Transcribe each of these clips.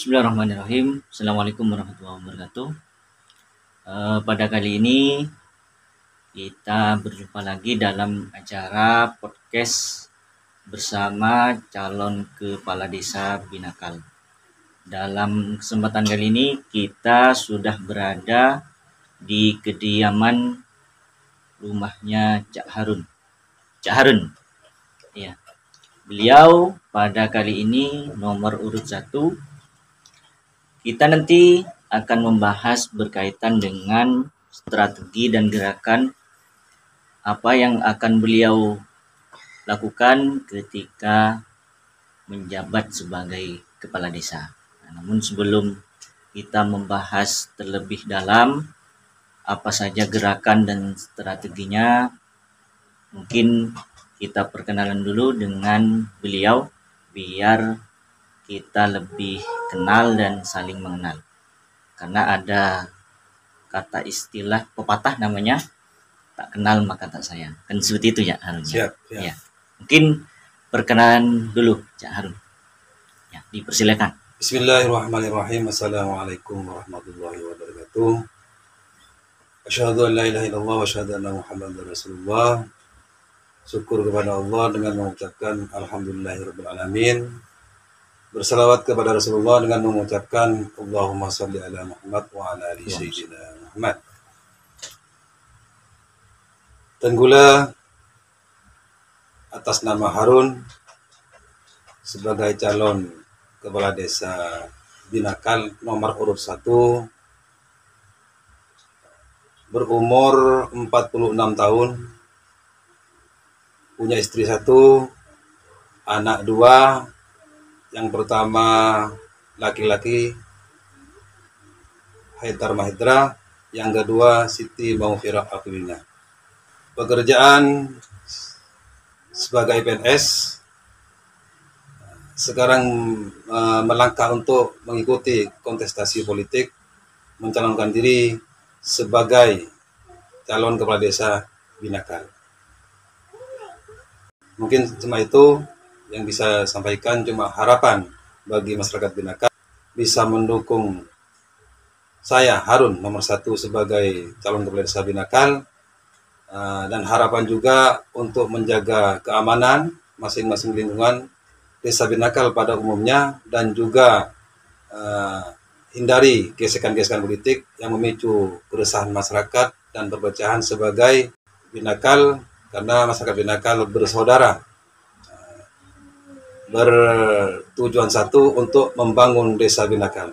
Bismillahirrahmanirrahim. Assalamualaikum warahmatullahi wabarakatuh. Pada kali ini kita berjumpa lagi dalam acara podcast bersama calon kepala desa Binakal. Dalam kesempatan kali ini kita sudah berada di kediaman rumahnya Cak Harun. Cak Harun, ya. Beliau pada kali ini nomor urut 1. Kita nanti akan membahas berkaitan dengan strategi dan gerakan apa yang akan beliau lakukan ketika menjabat sebagai kepala desa. Namun sebelum kita membahas terlebih dalam apa saja gerakan dan strateginya, mungkin kita perkenalan dulu dengan beliau biar kita lebih kenal dan saling mengenal. Karena ada kata istilah pepatah namanya, tak kenal maka tak sayang. Kan seperti itu ya Harun. Siap. Ya. Mungkin perkenalan dulu Cak Harun. Ya, dipersilakan. Bismillahirrahmanirrahim. Assalamualaikum warahmatullahi wabarakatuh. Asyhadu an la ilaha illallah wa asyhadu anna Muhammadar Rasulullah. Syukur kepada Allah dengan mengucapkan alhamdulillahirabbil alamin. Bersalawat kepada Rasulullah dengan mengucapkan Allahumma shalli ala Muhammad wa ala ali sayyidina Muhammad. Tenggula atas nama Harun sebagai calon kepala desa Binakal nomor urut 1, berumur 46 tahun, punya istri 1, anak 2. Yang pertama laki-laki Haidar Mahidra, yang kedua Siti Maufirah Aqilina. Pekerjaan sebagai PNS, sekarang melangkah untuk mengikuti kontestasi politik, mencalonkan diri sebagai calon kepala desa Binakal. Mungkin cuma itu yang bisa sampaikan, cuma harapan bagi masyarakat Binakal bisa mendukung saya Harun nomor 1 sebagai calon kepala desa Binakal, dan harapan juga untuk menjaga keamanan masing-masing lingkungan desa Binakal pada umumnya, dan juga hindari gesekan-gesekan politik yang memicu keresahan masyarakat dan perpecahan sebagai Binakal, karena masyarakat Binakal bersaudara, bertujuan satu untuk membangun desa Binakal.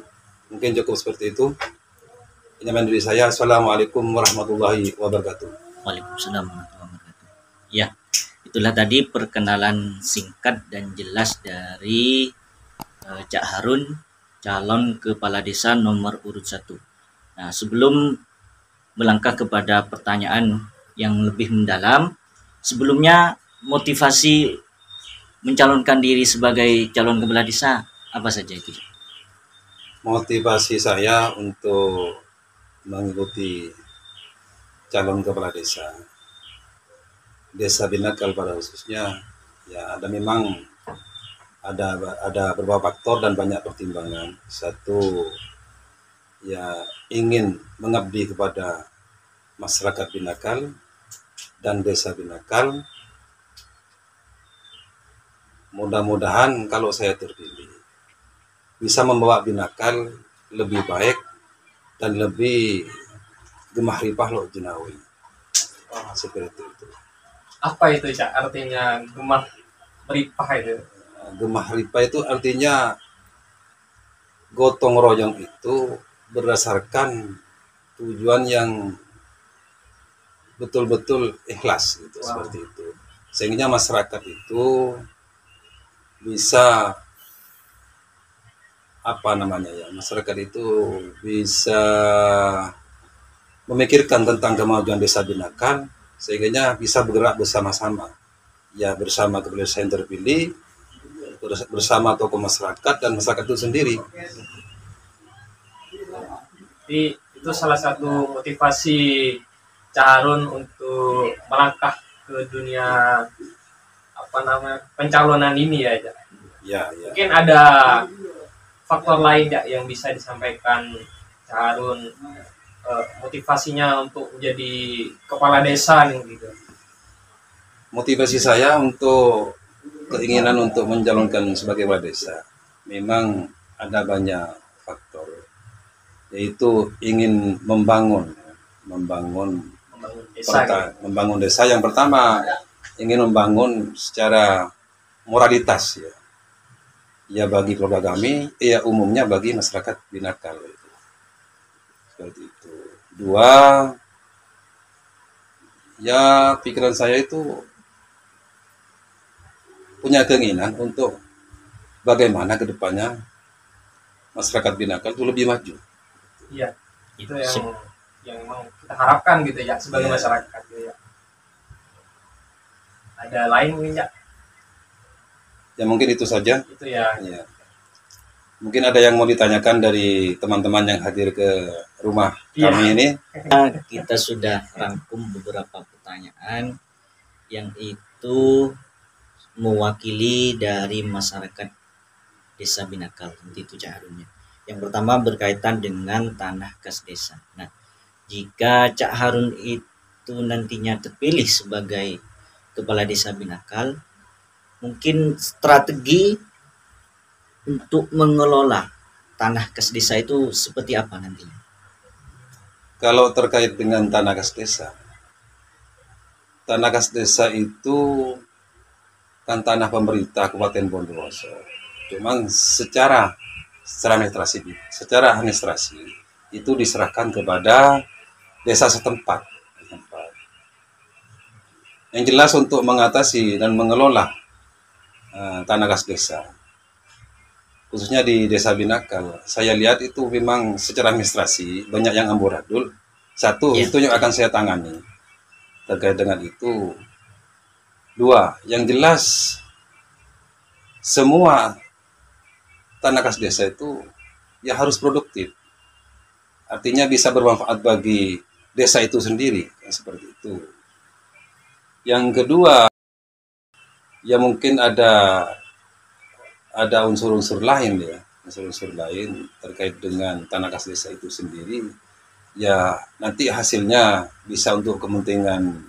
Mungkin cukup seperti itu. Ini diri saya. Assalamualaikum warahmatullahi wabarakatuh. Waalaikumsalam warahmatullahi wabarakatuh. Ya, itulah tadi perkenalan singkat dan jelas dari Cak Harun, calon kepala desa nomor urut 1. Nah, sebelum melangkah kepada pertanyaan yang lebih mendalam, sebelumnya motivasi mencalonkan diri sebagai calon kepala desa apa saja itu? Motivasi saya untuk mengikuti calon kepala desa Binakal pada khususnya, ya memang ada beberapa faktor dan banyak pertimbangan. Satu, ya ingin mengabdi kepada masyarakat Binakal dan desa Binakal. Mudah-mudahan kalau saya terpilih bisa membawa Binakal lebih baik dan lebih gemah ripah lo jinawi. Seperti itu. Apa itu Cak artinya gemah ripah itu? Gemah ripah itu artinya gotong royong itu berdasarkan tujuan yang betul-betul ikhlas gitu. Wow. Seperti itu. Sehingga masyarakat itu bisa masyarakat itu bisa memikirkan tentang kemajuan desa Binakal, sehingga bisa bergerak bersama-sama, ya bersama kepala desa yang terpilih, bersama tokoh masyarakat dan masyarakat itu sendiri. Jadi itu salah satu motivasi Cak Harun untuk melangkah ke dunia pencalonan ini ya. Ya. Mungkin ada faktor lain ya yang bisa disampaikan Cak Harun, motivasinya untuk menjadi kepala desa nih gitu? Motivasi saya untuk keinginan untuk mencalonkan sebagai kepala desa memang ada banyak faktor, yaitu ingin membangun Membangun desa gitu. membangun desa. Yang pertama ingin membangun secara moralitas ya, ya bagi keluarga kami, ya umumnya bagi masyarakat Binakal itu. Seperti itu. Dua, ya pikiran saya itu punya keinginan untuk bagaimana ke depannya masyarakat Binakal itu lebih maju. Iya, itu Sip. yang memang kita harapkan gitu ya sebagai Iya. masyarakat gitu ya. Ada lain mungkin ya? Ya mungkin itu saja. Itu ya. Ya. Mungkin ada yang mau ditanyakan dari teman-teman yang hadir ke rumah Iya. kami ini. Kita sudah rangkum beberapa pertanyaan yang itu mewakili dari masyarakat Desa Binakal, nanti itu Cak Harunnya. Yang pertama berkaitan dengan tanah kas desa. Nah, jika Cak Harun itu nantinya terpilih sebagai kepala desa Binakal, mungkin strategi untuk mengelola tanah kas desa itu seperti apa nantinya? Kalau terkait dengan tanah kas desa itu kan tanah pemerintah Kabupaten Bondowoso. Cuman secara administrasi itu diserahkan kepada desa setempat. Yang jelas untuk mengatasi dan mengelola tanah kas desa, khususnya di Desa Binakal, saya lihat itu memang secara administrasi banyak yang amburadul. Satu, Ya. itu yang akan saya tangani terkait dengan itu. Dua, yang jelas semua tanah kas desa itu ya harus produktif, artinya bisa bermanfaat bagi desa itu sendiri, seperti itu. Yang kedua, ya mungkin ada unsur-unsur lain ya, unsur-unsur lain terkait dengan tanah kas desa itu sendiri. Ya nanti hasilnya bisa untuk kepentingan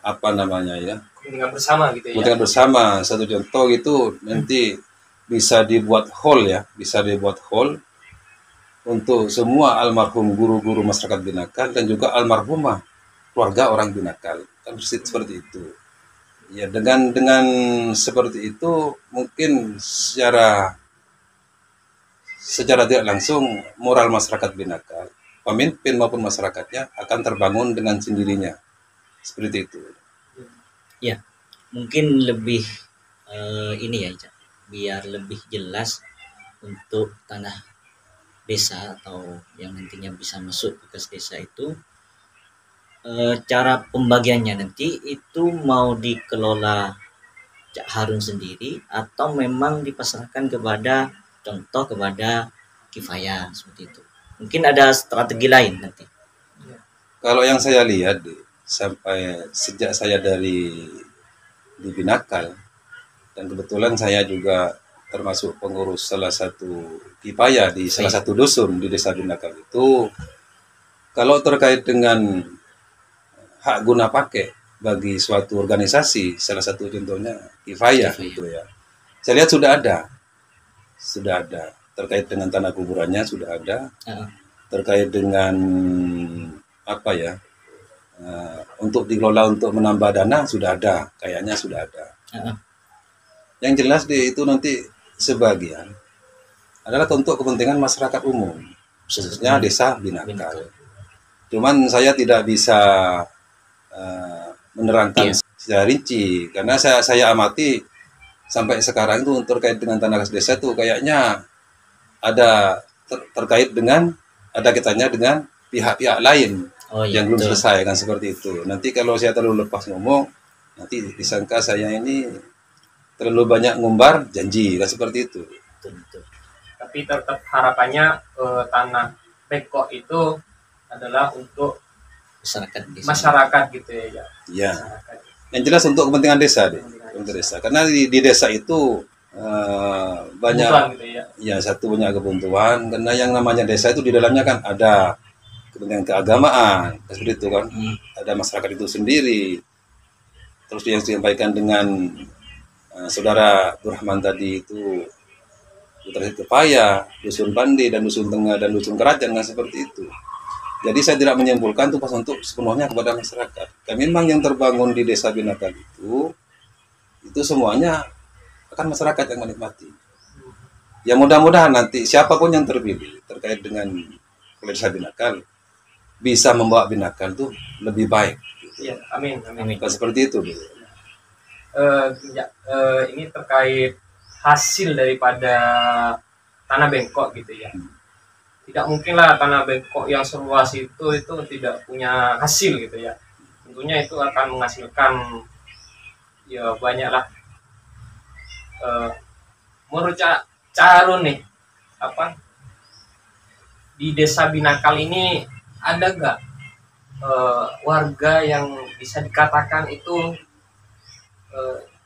apa namanya ya, Kepentingan bersama gitu ya. kepentingan bersama. Satu contoh itu nanti bisa dibuat hall ya, bisa dibuat hall untuk semua almarhum guru-guru masyarakat Binakal dan juga almarhumah keluarga orang Binakal, kan seperti itu. Ya dengan seperti itu mungkin secara tidak langsung moral masyarakat Binakal, pemimpin maupun masyarakatnya akan terbangun dengan sendirinya, seperti itu. Ya, mungkin lebih ini ya, Cak, biar lebih jelas untuk tanah desa atau yang nantinya bisa masuk ke kas desa itu, cara pembagiannya nanti itu mau dikelola Cak Harun sendiri atau memang dipasrahkan kepada kifayah seperti itu. Mungkin ada strategi lain nanti. Kalau yang saya lihat sampai sejak saya di Binakal, dan kebetulan saya juga termasuk pengurus salah satu kifayah di salah satu dusun di Desa Binakal itu, kalau terkait dengan hak guna pakai bagi suatu organisasi, salah satu contohnya kifayah gitu ya, saya lihat sudah ada terkait dengan tanah kuburannya, sudah ada terkait dengan apa ya, untuk dikelola untuk menambah dana sudah ada, kayaknya sudah ada. Yang jelas itu nanti sebagian adalah untuk kepentingan masyarakat umum, khususnya Desa Binakal. Cuman saya tidak bisa menerangkan secara rinci karena saya amati sampai sekarang itu terkait dengan tanah kas desa itu kayaknya ada terkait dengan ada kaitannya dengan pihak-pihak lain yang belum selesai, kan seperti itu. Nanti kalau saya terlalu lepas ngomong, nanti disangka saya ini terlalu banyak ngumbar janji, kan seperti itu. Betul. Tapi tetap harapannya tanah Beko itu adalah untuk masyarakat gitu ya. Ya. Yang jelas untuk kepentingan desa deh, untuk desa. Karena di desa itu banyak Kebutuhan gitu ya. ya, satu banyak kebuntuan, karena yang namanya desa itu di dalamnya kan ada kepentingan keagamaan seperti itu kan, ada masyarakat itu sendiri. Terus yang disampaikan dengan saudara Burahman tadi itu Putra Kepaya, Dusun Pandi, dan Dusun Tengah, dan Dusun Kerajaan, kan seperti itu. Jadi saya tidak menyimpulkan tugas untuk sepenuhnya kepada masyarakat. Dan memang yang terbangun di Desa Binakal itu semuanya akan masyarakat yang menikmati. Ya mudah-mudahan nanti siapapun yang terpilih terkait dengan Desa Binakal bisa membawa Binakal itu lebih baik. Ya, amin, amin. Kan seperti itu. Ini terkait hasil daripada tanah bengkok gitu ya. Tidak mungkin lah tanah bengkok yang seluas itu tidak punya hasil gitu ya. Tentunya itu akan menghasilkan ya banyak lah. Menurut Cak Harun nih, apa di Desa Binakal ini ada gak warga yang bisa dikatakan itu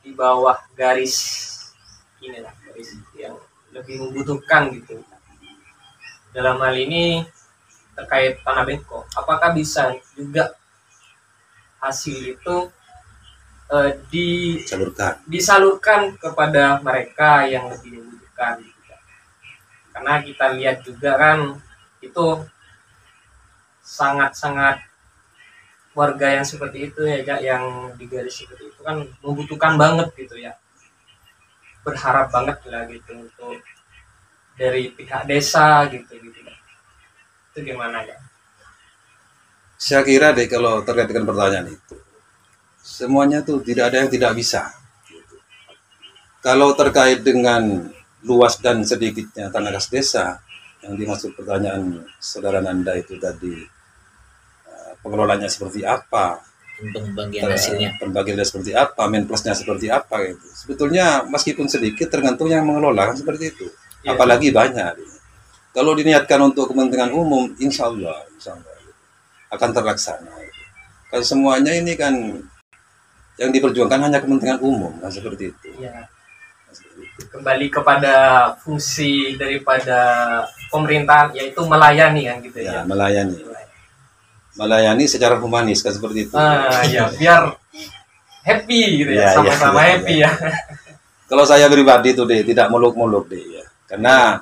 di bawah garis inilah, garis yang lebih membutuhkan gitu. Dalam hal ini terkait tanah bengkok, apakah bisa juga hasil itu disalurkan kepada mereka yang lebih membutuhkan gitu. Karena kita lihat juga kan itu sangat-sangat warga yang seperti itu ya, yang di garis seperti itu kan membutuhkan banget gitu ya, berharap banget lah gitu untuk dari pihak desa gitu. Itu gimana ya? Saya kira deh kalau terkait dengan pertanyaan itu, semuanya tuh tidak ada yang tidak bisa. Kalau terkait dengan luas dan sedikitnya tanah kas desa yang dimaksud pertanyaan saudara Nanda itu tadi, pengelolanya seperti apa, pembagian hasilnya, pembagiannya seperti apa, plusnya seperti apa gitu. Sebetulnya meskipun sedikit tergantung yang mengelola kan seperti itu. Ya. Apalagi banyak. Kalau diniatkan untuk kepentingan umum, insya Allah akan terlaksana. Kan semuanya ini kan yang diperjuangkan hanya kepentingan umum kan seperti itu. Ya. Kembali kepada fungsi daripada pemerintahan, yaitu melayani kan gitu ya. Melayani secara humanis kan seperti itu. Ya biar happy gitu ya, sama-sama happy ya. Kalau saya pribadi tuh deh tidak muluk-muluk deh ya. Karena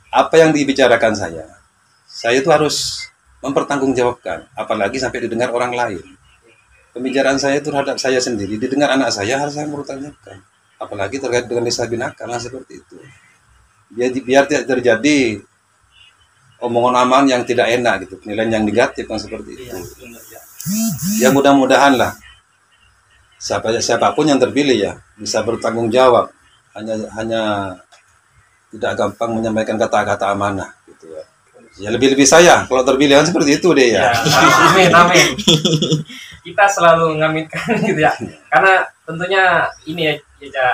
apa yang dibicarakan saya itu harus mempertanggungjawabkan, apalagi sampai didengar orang lain. Pembicaraan saya itu terhadap saya sendiri, didengar anak saya harus saya mempertanyakan. Apalagi terkait dengan Desa Binakal seperti itu. Biar tidak terjadi omongan-omongan yang tidak enak gitu, penilaian yang negatif kan seperti itu. Ya mudah-mudahan lah siapapun yang terpilih ya bisa bertanggung jawab, hanya tidak gampang menyampaikan kata-kata amanah gitu ya. Ya lebih-lebih saya kalau terpilih kan seperti itu deh ya. Amin. Kita selalu ngaminkan gitu ya. Karena tentunya ini ya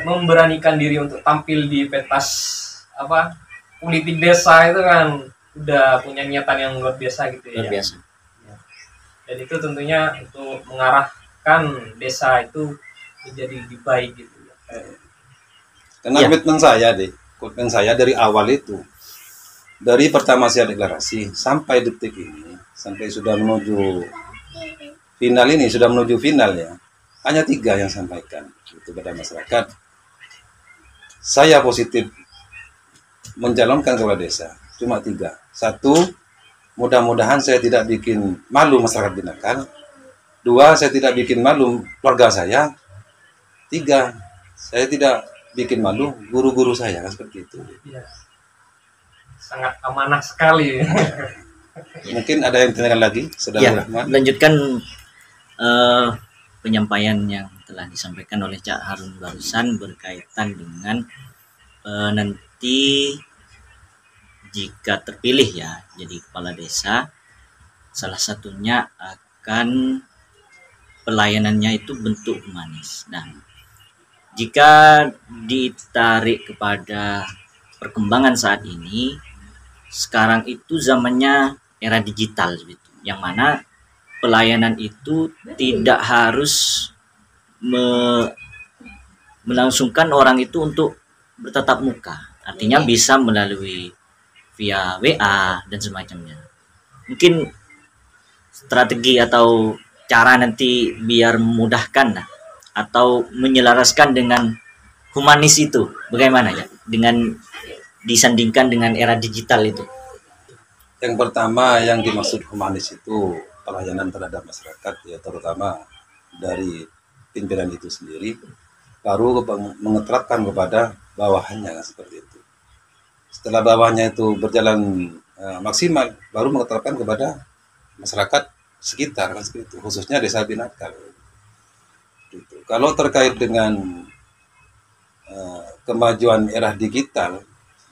memberanikan diri untuk tampil di pentas politik desa itu kan udah punya niatan yang luar biasa gitu ya. Luar biasa. Dan itu tentunya untuk mengarahkan desa itu menjadi lebih baik gitu ya. Karena komitmen saya dari awal itu, dari pertama saya deklarasi sampai detik ini, sampai sudah menuju final ya, hanya 3 yang sampaikan itu kepada masyarakat. Saya positif mencalonkan kepala desa cuma 3. 1, mudah-mudahan saya tidak bikin malu masyarakat Binakal. 2, saya tidak bikin malu keluarga saya. 3, saya tidak bikin malu guru-guru saya kan seperti itu. Ya. Sangat amanah sekali. Mungkin ada yang ditanyakan lagi, Saudara Rahman. Lanjutkan penyampaian yang telah disampaikan oleh Cak Harun barusan berkaitan dengan nanti jika terpilih ya jadi kepala desa, salah satunya akan pelayanannya itu bentuk humanis. Nah, jika ditarik kepada perkembangan saat ini, sekarang itu zamannya era digital gitu, yang mana pelayanan itu tidak harus melangsungkan orang itu untuk bertatap muka. Artinya bisa melalui via WA dan semacamnya. Mungkin strategi atau cara nanti biar memudahkan lah, atau menyelaraskan dengan humanis itu bagaimana ya dengan disandingkan dengan era digital itu. Yang pertama yang dimaksud humanis itu pelayanan terhadap masyarakat, ya terutama dari pimpinan itu sendiri, baru mengeterapkan kepada bawahannya, seperti itu. Setelah bawahnya itu berjalan maksimal, baru mengeterapkan kepada masyarakat sekitar, kan seperti itu, khususnya desa Binakal. Gitu. Kalau terkait dengan kemajuan era digital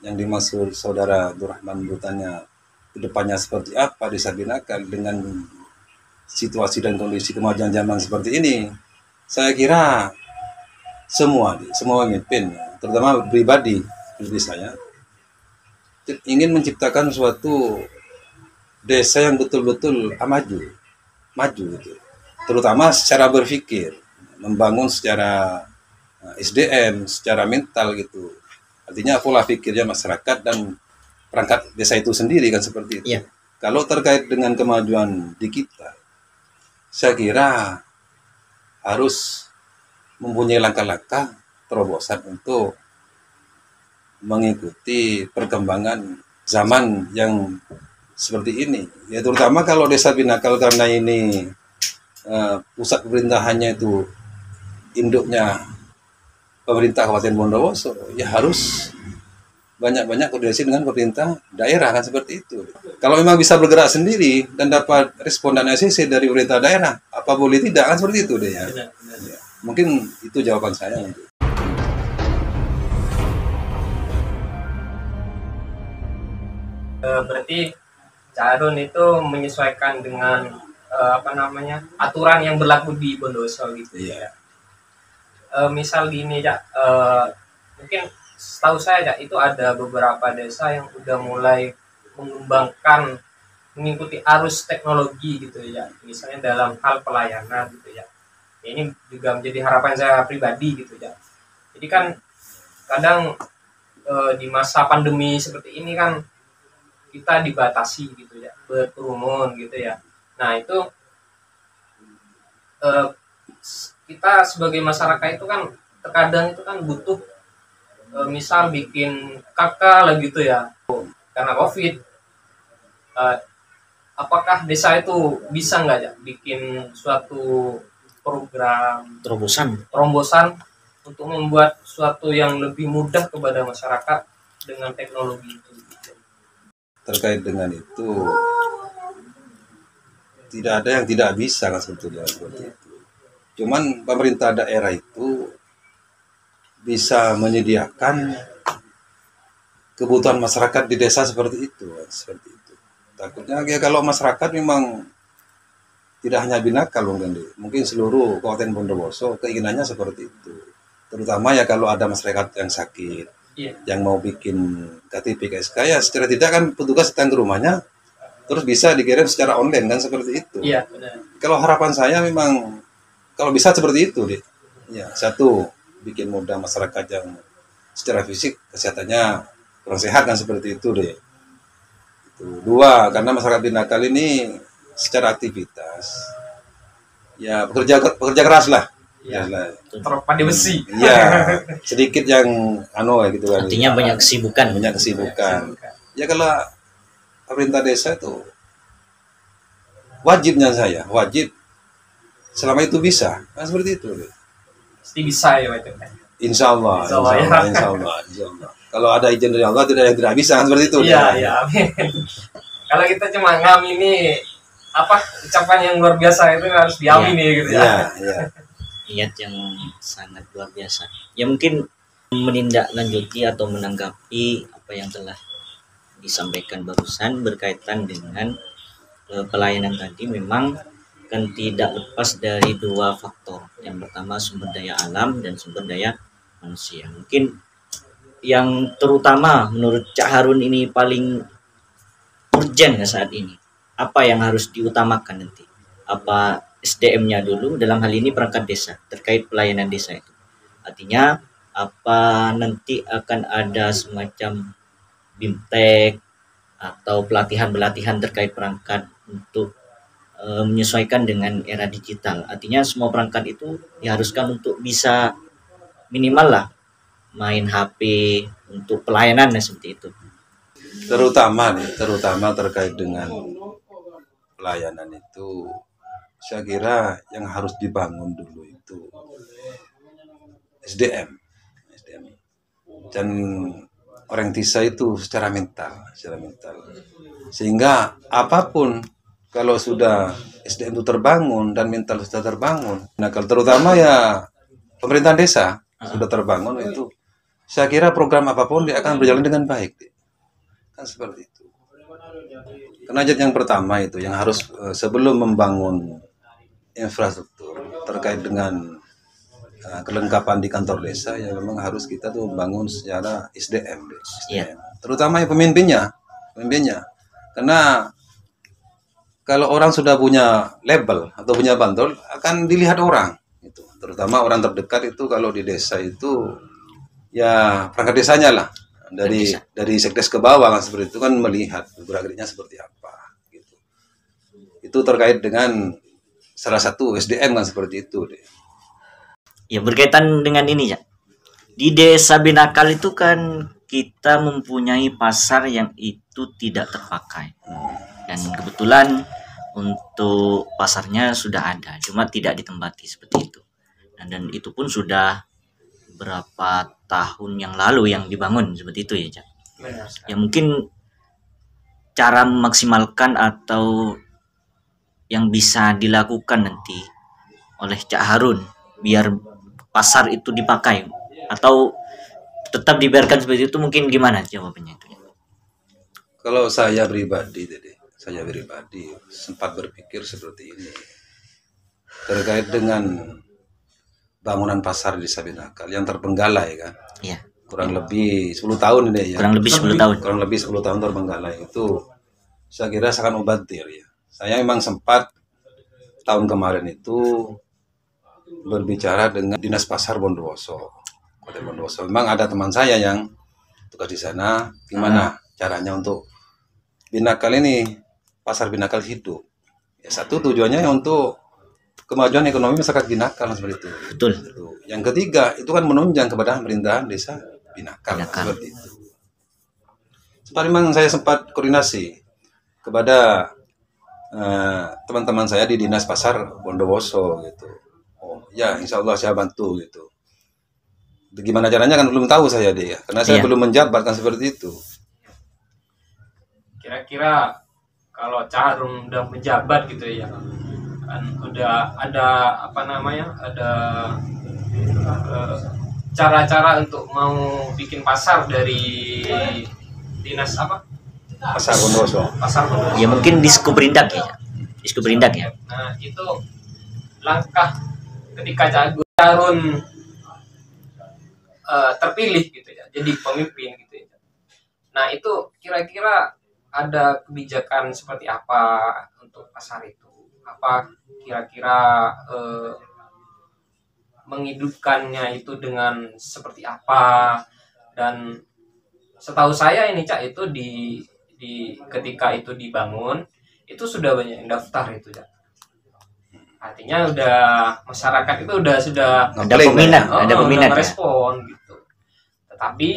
yang dimaksud saudara Abdurrahman bertanya kedepannya seperti apa desa Binakal dengan situasi dan kondisi kemajuan zaman seperti ini, saya kira semua pemimpin, terutama pribadi saya, ingin menciptakan suatu desa yang betul-betul maju gitu. Terutama secara berpikir, membangun secara SDM, secara mental gitu. Artinya pola pikirnya masyarakat dan perangkat desa itu sendiri, kan seperti itu. Iya. Kalau terkait dengan kemajuan digital, saya kira harus mempunyai langkah-langkah terobosan untuk mengikuti perkembangan zaman yang seperti ini. Ya terutama kalau desa Binakal, karena ini pusat pemerintahannya itu induknya pemerintah Kabupaten Bondowoso, ya harus banyak-banyak koordinasi dengan pemerintah daerah, kan seperti itu. Kalau memang bisa bergerak sendiri dan dapat respon dan ACC dari pemerintah daerah, apa boleh tidak, kan seperti itu deh ya. Ya. Mungkin itu jawaban saya. Berarti Cak Harun itu menyesuaikan dengan aturan yang berlaku di Bondowoso gitu. Iya. Misal gini Cak, mungkin setahu saya Cak, itu ada beberapa desa yang udah mulai mengembangkan mengikuti arus teknologi gitu ya, misalnya dalam hal pelayanan gitu ya. Ini juga menjadi harapan saya pribadi gitu ya. Jadi kan kadang di masa pandemi seperti ini kan kita dibatasi gitu ya, berkerumun gitu ya. Nah itu kita sebagai masyarakat itu kan terkadang itu kan butuh misal bikin KK lah gitu ya, karena COVID. Apakah desa itu bisa nggak ya bikin suatu program terombosan untuk membuat suatu yang lebih mudah kepada masyarakat dengan teknologi itu? Terkait dengan itu tidak ada yang tidak bisa, kan sebetulnya seperti itu. Cuman pemerintah daerah itu bisa menyediakan kebutuhan masyarakat di desa seperti itu. Takutnya ya kalau masyarakat memang tidak hanya Binakal, mungkin seluruh Kabupaten Bondowoso keinginannya seperti itu. Terutama ya kalau ada masyarakat yang sakit, yang mau bikin KTP KSK, ya secara tidak kan petugas datang ke rumahnya, terus bisa dikirim secara online, kan seperti itu. Iya, benar. Kalau harapan saya memang kalau bisa seperti itu deh. Ya, satu, bikin mudah masyarakat yang secara fisik kesehatannya kurang sehat, kan seperti itu deh. Itu. Dua, karena masyarakat Binakal ini secara aktivitas ya pekerja keras lah. Ya, terpandi besi. Iya, sedikit yang gitu kan. Artinya banyak kesibukan. Ya kalau pemerintah desa itu wajib selama itu bisa, kan seperti itu. Pasti bisa ya itu. Insya Allah. Kalau ada izin dari Allah, tidak yang tidak bisa, kan seperti itu. Iya, amin. Kalau kita cuma ngamini ucapan yang luar biasa itu harus diamini gitu ya. Iya. Niat yang sangat luar biasa. Ya mungkin menindaklanjuti atau menanggapi apa yang telah disampaikan barusan berkaitan dengan pelayanan tadi, memang kan tidak lepas dari dua faktor. Yang pertama sumber daya alam dan sumber daya manusia. Mungkin yang terutama menurut Cak Harun ini paling urgent ya saat ini. Apa yang harus diutamakan nanti? Apa SDM-nya dulu, dalam hal ini perangkat desa terkait pelayanan desa itu. Artinya apa nanti akan ada semacam BIMTEK atau pelatihan-pelatihan terkait perangkat untuk menyesuaikan dengan era digital. Artinya semua perangkat itu diharuskan untuk bisa minimal lah main HP untuk pelayanan seperti itu. Terutama terkait dengan pelayanan itu, saya kira yang harus dibangun dulu itu SDM. Dan orang desa itu secara mental. Sehingga apapun kalau sudah SDM itu terbangun dan mental sudah terbangun, nah kalau terutama ya pemerintahan desa sudah terbangun itu, saya kira program apapun dia akan berjalan dengan baik. Kan seperti itu. Karena yang pertama itu yang harus sebelum membangun infrastruktur terkait dengan kelengkapan di kantor desa, ya memang harus kita tuh membangun secara SDM. Iya. Terutama ya pemimpinnya. Karena kalau orang sudah punya label atau punya bandol akan dilihat orang itu. Terutama orang terdekat itu kalau di desa itu ya perangkat desanya lah. Dari sekdes ke bawah kan seperti itu kan melihat gerak-geriknya seperti apa gitu. Itu terkait dengan salah satu SDM kan seperti itu deh. Ya berkaitan dengan ini ya. Di Desa Binakal itu kan kita mempunyai pasar yang itu tidak terpakai. Dan kebetulan untuk pasarnya sudah ada, cuma tidak ditempati seperti itu. Dan itu pun sudah berapa tahun yang lalu yang dibangun seperti itu ya, Cak. Ya mungkin cara memaksimalkan atau yang bisa dilakukan nanti oleh Cak Harun biar pasar itu dipakai atau tetap dibiarkan seperti itu, mungkin gimana jawabannya itu? Kalau saya pribadi sempat berpikir seperti ini terkait dengan bangunan pasar di Desa Binakal yang terbengkalai kan. Iya. Kurang lebih 10 tahun ini ya. Kurang lebih 10 tahun. Kurang lebih 10 tahun terbengkalai itu saya kira sangat mubadir ya. Saya memang sempat tahun kemarin itu berbicara dengan Dinas Pasar Bondowoso. Kota Bondowoso. Memang ada teman saya yang tugas di sana, gimana caranya untuk Binakal ini, pasar Binakal hidup. Ya, satu tujuannya untuk kemajuan ekonomi masyarakat Binakal seperti itu. Betul. Yang ketiga itu kan menunjang kepada pemerintahan desa Binakal. Seperti itu. Memang saya sempat koordinasi kepada teman-teman saya di Dinas Pasar Bondowoso gitu. Oh ya, insya Allah saya bantu gitu. Gimana caranya kan belum tahu saya deh ya, karena saya belum menjabat kan seperti itu. Kira-kira kalau Cak Harun udah menjabat gitu ya, kan udah ada ada cara-cara untuk mau bikin pasar dari dinas Pasar Bondowoso. Ya mungkin Diskuberindak ya. Nah itu langkah ketika Cak Harun terpilih gitu ya, jadi pemimpin gitu ya. Nah itu kira-kira ada kebijakan seperti apa untuk pasar itu? Apa kira-kira menghidupkannya itu dengan seperti apa? Dan setahu saya ini Cak itu di ketika itu dibangun itu sudah banyak yang daftar itu Cak. Artinya udah masyarakat itu sudah ada peminat respon gitu. Tetapi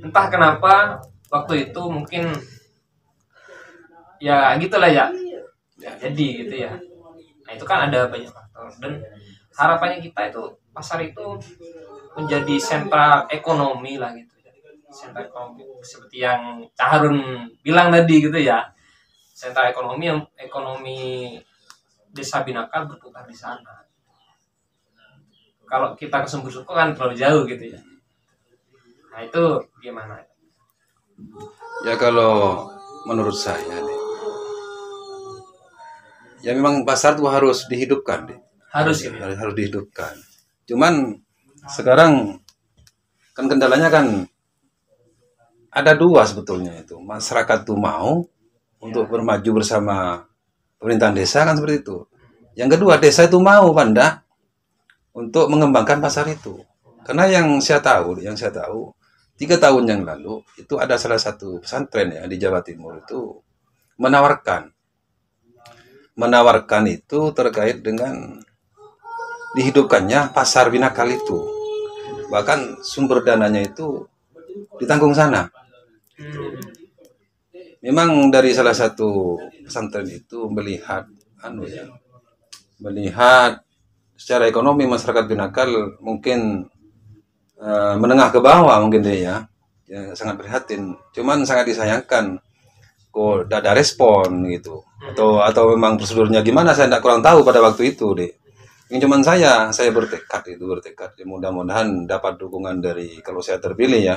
entah kenapa waktu itu mungkin ya gitulah ya jadi gitu ya. Nah itu kan ada banyak faktor dan harapannya kita itu pasar itu menjadi sentra ekonomi lah gitu ya. Sentra ekonomi seperti yang Cak Harun bilang tadi gitu ya, sentra ekonomi yang ekonomi Desa Binakal berputar di sana. Kalau kita ke Sumber Suko kan terlalu jauh gitu ya. Nah itu gimana? Ya kalau menurut saya nih, ya memang pasar tuh harus dihidupkan deh. Harus dihidupkan. Cuman sekarang kan kendalanya kan ada dua sebetulnya itu. Masyarakat tuh mau untuk bermaju bersama pemerintahan desa kan seperti itu. Yang kedua desa itu mau Panda untuk mengembangkan pasar itu. Karena yang saya tahu 3 tahun yang lalu itu ada salah satu pesantren ya di Jawa Timur itu menawarkan itu terkait dengan dihidupkannya pasar binakal itu. Bahkan sumber dananya itu ditanggung sana. Memang dari salah satu pesantren itu melihat melihat secara ekonomi masyarakat binakal mungkin menengah ke bawah mungkin dia ya sangat prihatin. Cuman sangat disayangkan kok tidak ada respon gitu. Atau memang prosedurnya gimana saya tidak kurang tahu pada waktu itu deh. Yang cuman saya bertekad. Mudah-mudahan dapat dukungan dari, kalau saya terpilih ya,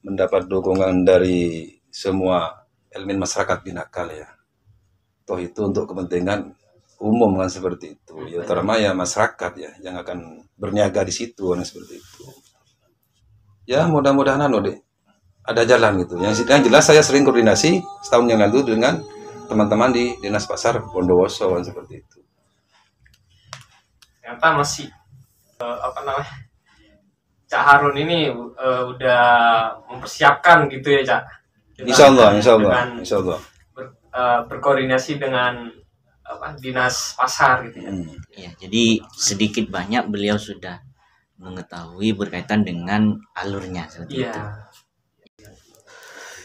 mendapat dukungan dari semua elemen masyarakat binakal ya. Toh itu untuk kepentingan umum kan seperti itu. Ya terutama ya masyarakat ya yang akan berniaga di situ kan seperti itu. Ya mudah-mudahan ada jalan gitu. Yang jelas saya sering koordinasi setahun yang lalu dengan teman-teman di Dinas Pasar Bondowoso kan seperti itu. Ternyata masih Cak Harun ini udah mempersiapkan gitu ya Cak. Insya Allah. Berkoordinasi dengan dinas pasar gitu ya. Ya, jadi sedikit banyak beliau sudah mengetahui berkaitan dengan alurnya seperti itu.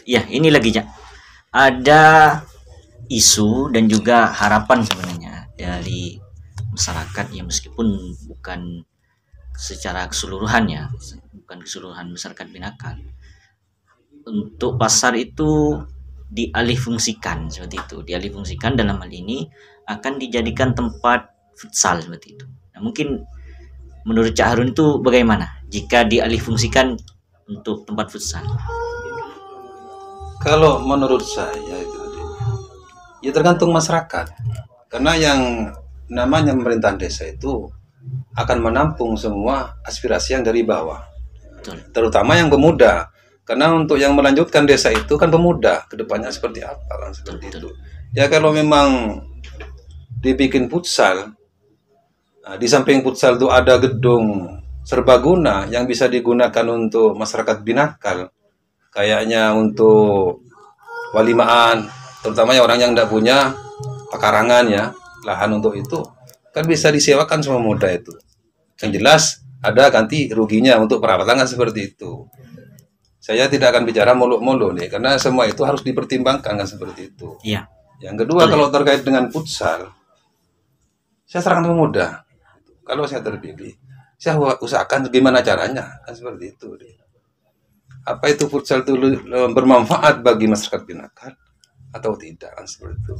Ya, ini lagi Cak. Ada isu dan juga harapan sebenarnya dari masyarakat ya, meskipun bukan secara keseluruhan ya, bukan keseluruhan masyarakat binakal. Untuk pasar itu dialihfungsikan seperti itu. Dialihfungsikan dalam hal ini akan dijadikan tempat futsal seperti itu. Nah, mungkin menurut Cak Harun itu bagaimana jika dialihfungsikan untuk tempat futsal? Kalau menurut saya itu ya tergantung masyarakat. Karena yang namanya pemerintahan desa itu akan menampung semua aspirasi yang dari bawah. Betul. Terutama yang pemuda. Karena untuk yang melanjutkan desa itu kan pemuda, kedepannya seperti apa kan seperti itu. Ya kalau memang dibikin futsal, di samping futsal itu ada gedung serbaguna yang bisa digunakan untuk masyarakat binakal, kayaknya untuk walimaan, terutama orang yang tidak punya pekarangan ya, lahan untuk itu, kan bisa disewakan sama muda itu. Yang jelas ada ganti ruginya untuk perawatan kan seperti itu. Saya tidak akan bicara mulu-mulu nih, karena semua itu harus dipertimbangkan kan seperti itu. Iya. Yang kedua, kalau terkait dengan futsal, saya sarankan pemuda. Kalau saya terpilih, saya usahakan gimana caranya kan seperti itu. Apa itu futsal itu bermanfaat bagi masyarakat binakal atau tidak kan seperti itu.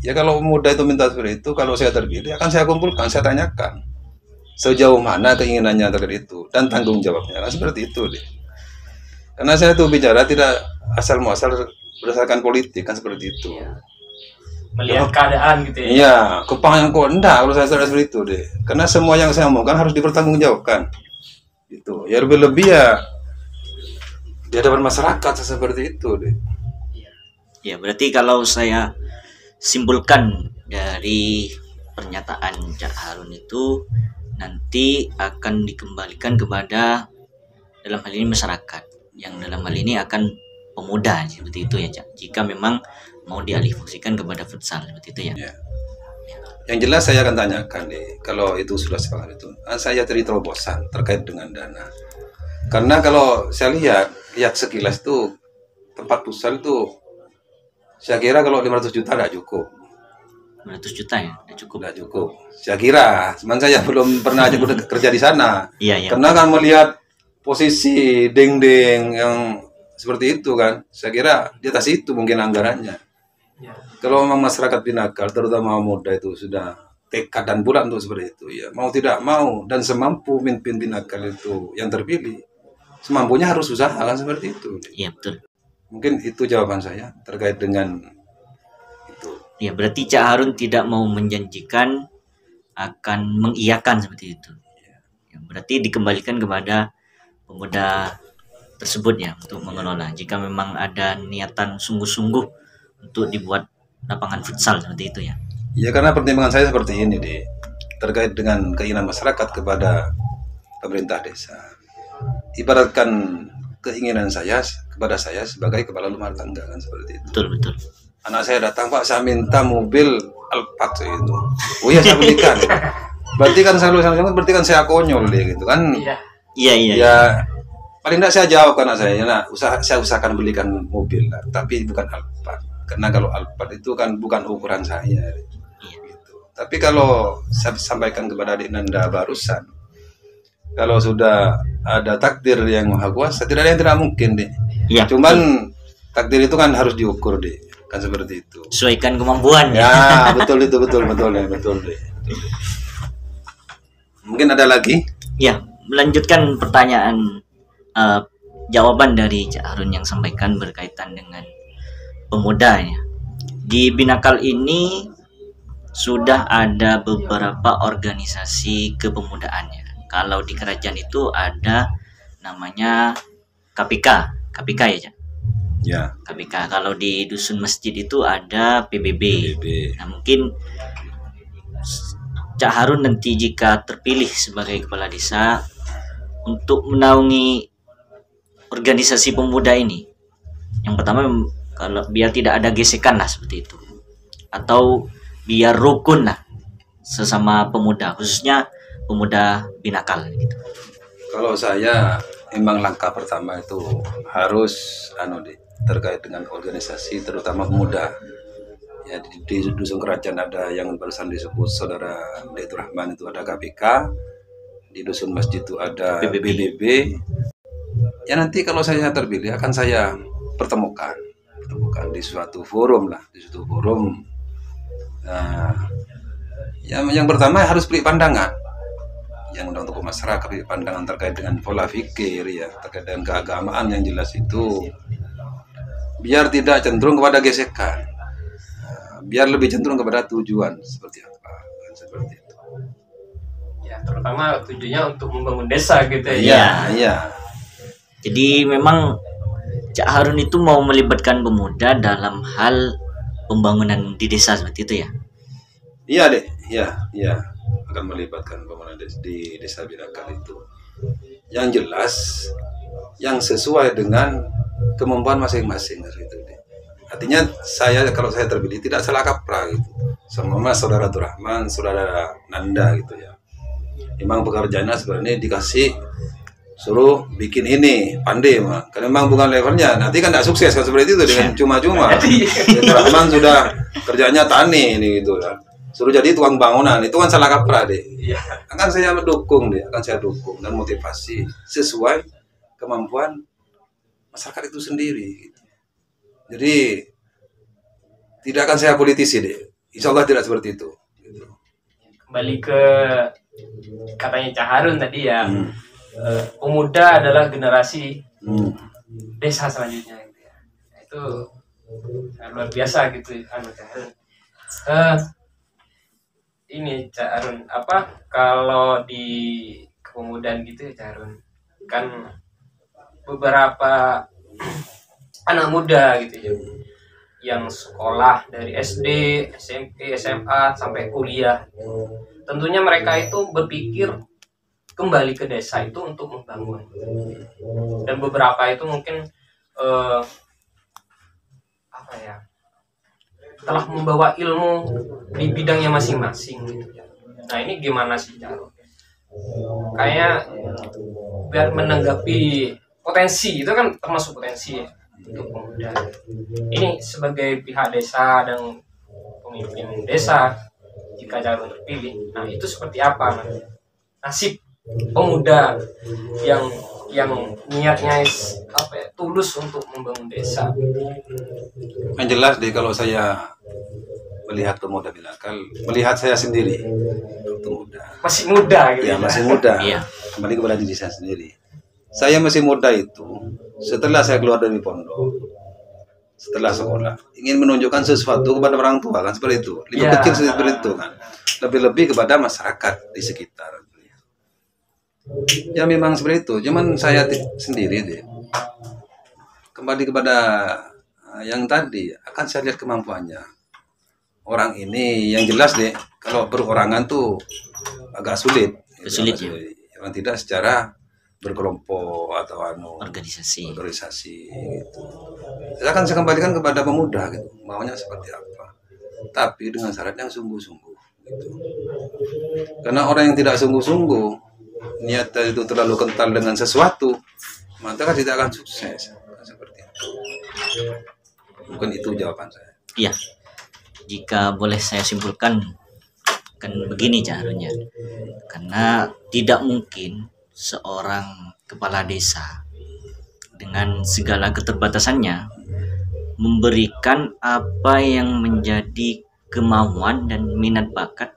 Ya kalau pemuda itu minta seperti itu, kalau saya terpilih akan saya kumpulkan, saya tanyakan sejauh mana keinginannya terkait itu dan tanggung jawabnya kan seperti itu deh. Karena saya tuh bicara tidak asal muasal berdasarkan politik kan seperti itu. Melihat keadaan gitu ya. Iya, kepang yang kok enggak kalau saya seperti itu deh. Karena semua yang saya omongkan harus dipertanggungjawabkan. Gitu. Ya lebih-lebih ya di hadapan masyarakat seperti itu deh. Ya, berarti kalau saya simpulkan dari pernyataan Cak Harun itu nanti akan dikembalikan kepada dalam hal ini masyarakat, yang dalam hal ini akan pemuda seperti itu ya Cak, jika memang mau dialihfungsikan kepada futsal seperti itu ya. Ya. Yang jelas saya akan tanyakan deh, kalau itu sudah sepakat itu, saya cari terobosan terkait dengan dana. Karena kalau saya lihat sekilas itu tempat futsal itu, saya kira kalau 500 juta tidak cukup. 500 juta ya, tidak cukup. Saya kira, cuman saya belum pernah kerja di sana. Iya. Karena kan melihat posisi deng-deng yang seperti itu kan, saya kira di atas itu mungkin anggarannya. Ya. Kalau memang masyarakat binakal, terutama muda itu sudah tekad dan bulat untuk seperti itu, ya mau tidak mau dan semampu pemimpin binakal itu yang terpilih, semampunya harus usaha kan seperti itu. Iya betul. Mungkin itu jawaban saya terkait dengan itu. Ya berarti Cak Harun tidak mau menjanjikan akan mengiyakan seperti itu. Ya, berarti dikembalikan kepada pemuda tersebut ya untuk mengelola. Jika memang ada niatan sungguh-sungguh untuk dibuat lapangan futsal seperti itu ya. Ya karena pertimbangan saya seperti ini deh, terkait dengan keinginan masyarakat kepada pemerintah desa. ibaratkan keinginan saya kepada saya sebagai kepala rumah tangga kan seperti itu. Betul, betul. Anak saya datang, Pak, saya minta mobil Alphard itu. Oh iya, saya belikan. Berarti kan berarti kan saya konyol deh gitu kan. Iya. Iya. Ya paling tidak saya jawab ke anak saya, nah, saya usahakan belikan mobil lah, tapi bukan Alphard. Karena kalau Alphard itu kan bukan ukuran saya. Gitu. Tapi kalau saya sampaikan kepada adik Nanda barusan, kalau sudah ada takdir yang maha kuasa, tidak ada yang tidak mungkin deh. Iya. Cuman takdir itu kan harus diukur deh, kan seperti itu. Sesuaikan kemampuan. Ya, betul deh. Betul deh. Mungkin ada lagi? Ya, melanjutkan pertanyaan jawaban dari Cak Harun yang sampaikan berkaitan dengan pemuda ya. Di Binakal ini sudah ada beberapa organisasi kepemudaan. Kalau di kerajaan itu ada namanya KPK ya, Cak? Ya. KPK. Kalau di dusun masjid itu ada PBB. Nah, mungkin Cak Harun nanti jika terpilih sebagai kepala desa untuk menaungi organisasi pemuda ini, yang pertama kalau biar tidak ada gesekan lah seperti itu, atau biar rukun lah sesama pemuda, khususnya pemuda Binakal gitu. Kalau saya memang langkah pertama itu harus terkait dengan organisasi terutama pemuda. Ya, di dusun kerajaan ada yang barusan disebut saudara Daitur Rahman, itu ada KPK. Di dusun masjid itu ada PBB. Ya nanti kalau saya terpilih akan saya pertemukan di suatu forum lah, Nah, yang pertama harus beri pandangan. Yang untuk masyarakat beri pandangan terkait dengan pola pikir ya, terkait dengan keagamaan yang jelas itu. Biar tidak cenderung kepada gesekan. Biar lebih cenderung kepada tujuan seperti apa, seperti itu. Ya, terutama tujuannya untuk membangun desa gitu ya. Iya. Jadi memang Cak Harun itu mau melibatkan pemuda dalam hal pembangunan di desa seperti itu ya. Iya deh, iya. Akan melibatkan pembangunan di desa Binakal itu. Yang jelas, yang sesuai dengan kemampuan masing-masing gitu deh. Artinya kalau saya terpilih tidak salah kaprah gitu. Sama saudara Rahman, saudara Nanda gitu ya. Memang pekerjaannya sebenarnya dikasih suruh bikin ini, pandai mah. Karena memang bukan levelnya. Nanti kan tidak sukses kan seperti itu dengan cuma-cuma. Rahman sudah kerjanya tani ini gitu kan. Suruh jadi tukang bangunan, itu kan salah kaprah deh. Akan saya dukung dan motivasi sesuai kemampuan masyarakat itu sendiri. Jadi tidak akan saya politisi deh. Insya Allah tidak seperti itu. Kembali ke katanya Cak Harun tadi ya, pemuda adalah generasi desa selanjutnya gitu ya. Nah, itu luar biasa gitu Cak Harun. Ini Cak Harun, kalau di kepemudaan gitu ya Cak Harun, kan beberapa anak muda gitu ya, yang sekolah dari SD, SMP, SMA sampai kuliah. Tentunya mereka itu berpikir kembali ke desa itu untuk membangun. Dan beberapa itu mungkin telah membawa ilmu di bidangnya masing-masing gitu. Nah, ini gimana sih Cak? Kayak biar menanggapi potensi itu kan termasuk potensi ya, untuk pemuda. Ini sebagai pihak desa dan pemimpin desa, jika calon terpilih, nah itu seperti apa nasib pemuda yang niatnya tulus untuk membangun desa. Yang jelas deh, kalau saya melihat pemuda Binakal, melihat saya sendiri pemuda. Masih muda gitu ya. Masih muda. Iya. Kembali kepada diri saya sendiri. Saya masih muda itu, setelah saya keluar dari pondok, setelah sekolah, ingin menunjukkan sesuatu kepada orang tua kan seperti itu. Lebih kecil seperti itu kan. Lebih kepada masyarakat di sekitar. Ya memang seperti itu. Cuman saya sendiri deh. Kembali kepada yang tadi, akan saya lihat kemampuannya. Orang ini yang jelas deh, kalau perorangan tuh agak sulit. Sulit ya. Yang tidak secara berkelompok atau organisasi. gitu. Saya akan saya kembalikan kepada pemuda gitu, maunya seperti apa. Tapi dengan syarat yang sungguh-sungguh gitu. Karena orang yang tidak sungguh-sungguh, niatnya itu terlalu kental dengan sesuatu, maka tidak akan sukses. Seperti itu. Mungkin itu jawaban saya. Iya. Jika boleh saya simpulkan, kan begini caranya. Karena tidak mungkin seorang kepala desa dengan segala keterbatasannya memberikan apa yang menjadi kemauan dan minat bakat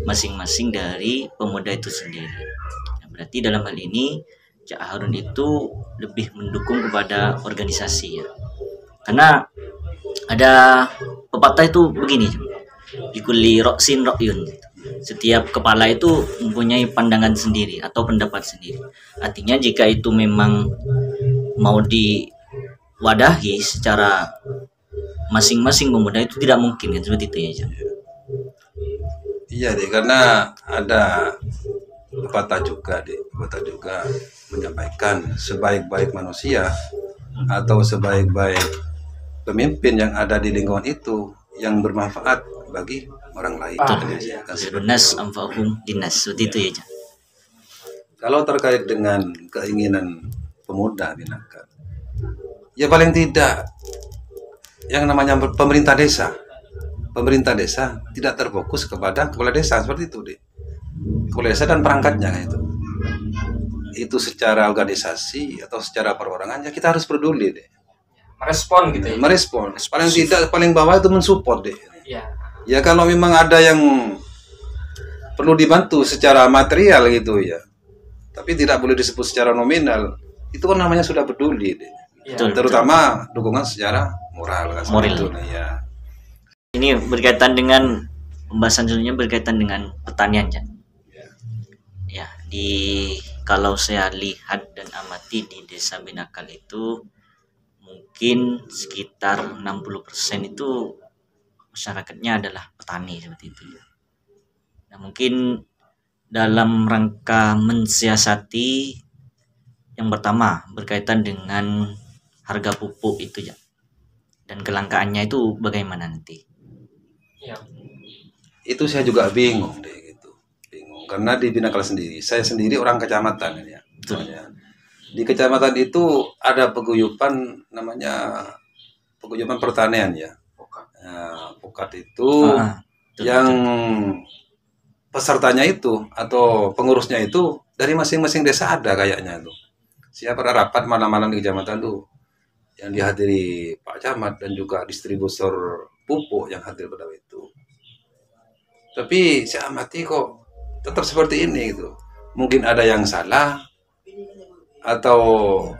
masing-masing dari pemuda itu sendiri. Nah, berarti dalam hal ini Cak Harun itu lebih mendukung kepada organisasi ya. Karena ada pepatah itu begini, likulli ra'sin ra'yun. Setiap kepala itu mempunyai pandangan sendiri atau pendapat sendiri. Artinya jika itu memang mau diwadahi secara masing-masing pemuda itu tidak mungkin kan, seperti itu ya. Iya deh, karena ada pepatah juga menyampaikan sebaik-baik manusia atau sebaik-baik pemimpin yang ada di lingkungan itu yang bermanfaat bagi orang lain. Dinas anfa'uhum dinas, seperti itu ya. Kalau terkait dengan keinginan pemuda Binakan, ya paling tidak yang namanya pemerintah desa tidak terfokus kepada kepala desa seperti itu deh. Kepala desa dan perangkatnya itu secara organisasi atau secara perorangan ya kita harus peduli deh. Merespon gitu ya. Merespon. Paling tidak paling bawah itu mensupport deh. Iya. Ya kalau memang ada yang perlu dibantu secara material gitu ya. Tapi tidak boleh disebut secara nominal. Itu kan namanya sudah peduli deh. Ya. Terutama dukungan secara moral kan Moral. itu, ya. Ini berkaitan dengan pembahasan selanjutnya berkaitan dengan pertanian, Cak. Ya, kalau saya lihat dan amati di Desa Binakal itu mungkin sekitar 60% itu masyarakatnya adalah petani seperti itu. Nah, mungkin dalam rangka mensiasati yang pertama berkaitan dengan harga pupuk itu ya. Dan kelangkaannya itu bagaimana nanti? Ya. Itu saya juga bingung deh gitu. Bingung karena di Binakal sendiri, saya sendiri orang kecamatan ya. Soalnya. Di kecamatan itu ada paguyuban namanya paguyuban pertanian ya. Pokat itu yang pesertanya itu atau pengurusnya itu dari masing-masing desa ada kayaknya tuh. Siapa rapat malam-malam di kecamatan tuh yang dihadiri Pak Camat dan juga distributor pupuk yang hadir pada itu. Tapi saya amati kok tetap seperti ini gitu. Mungkin ada yang salah atau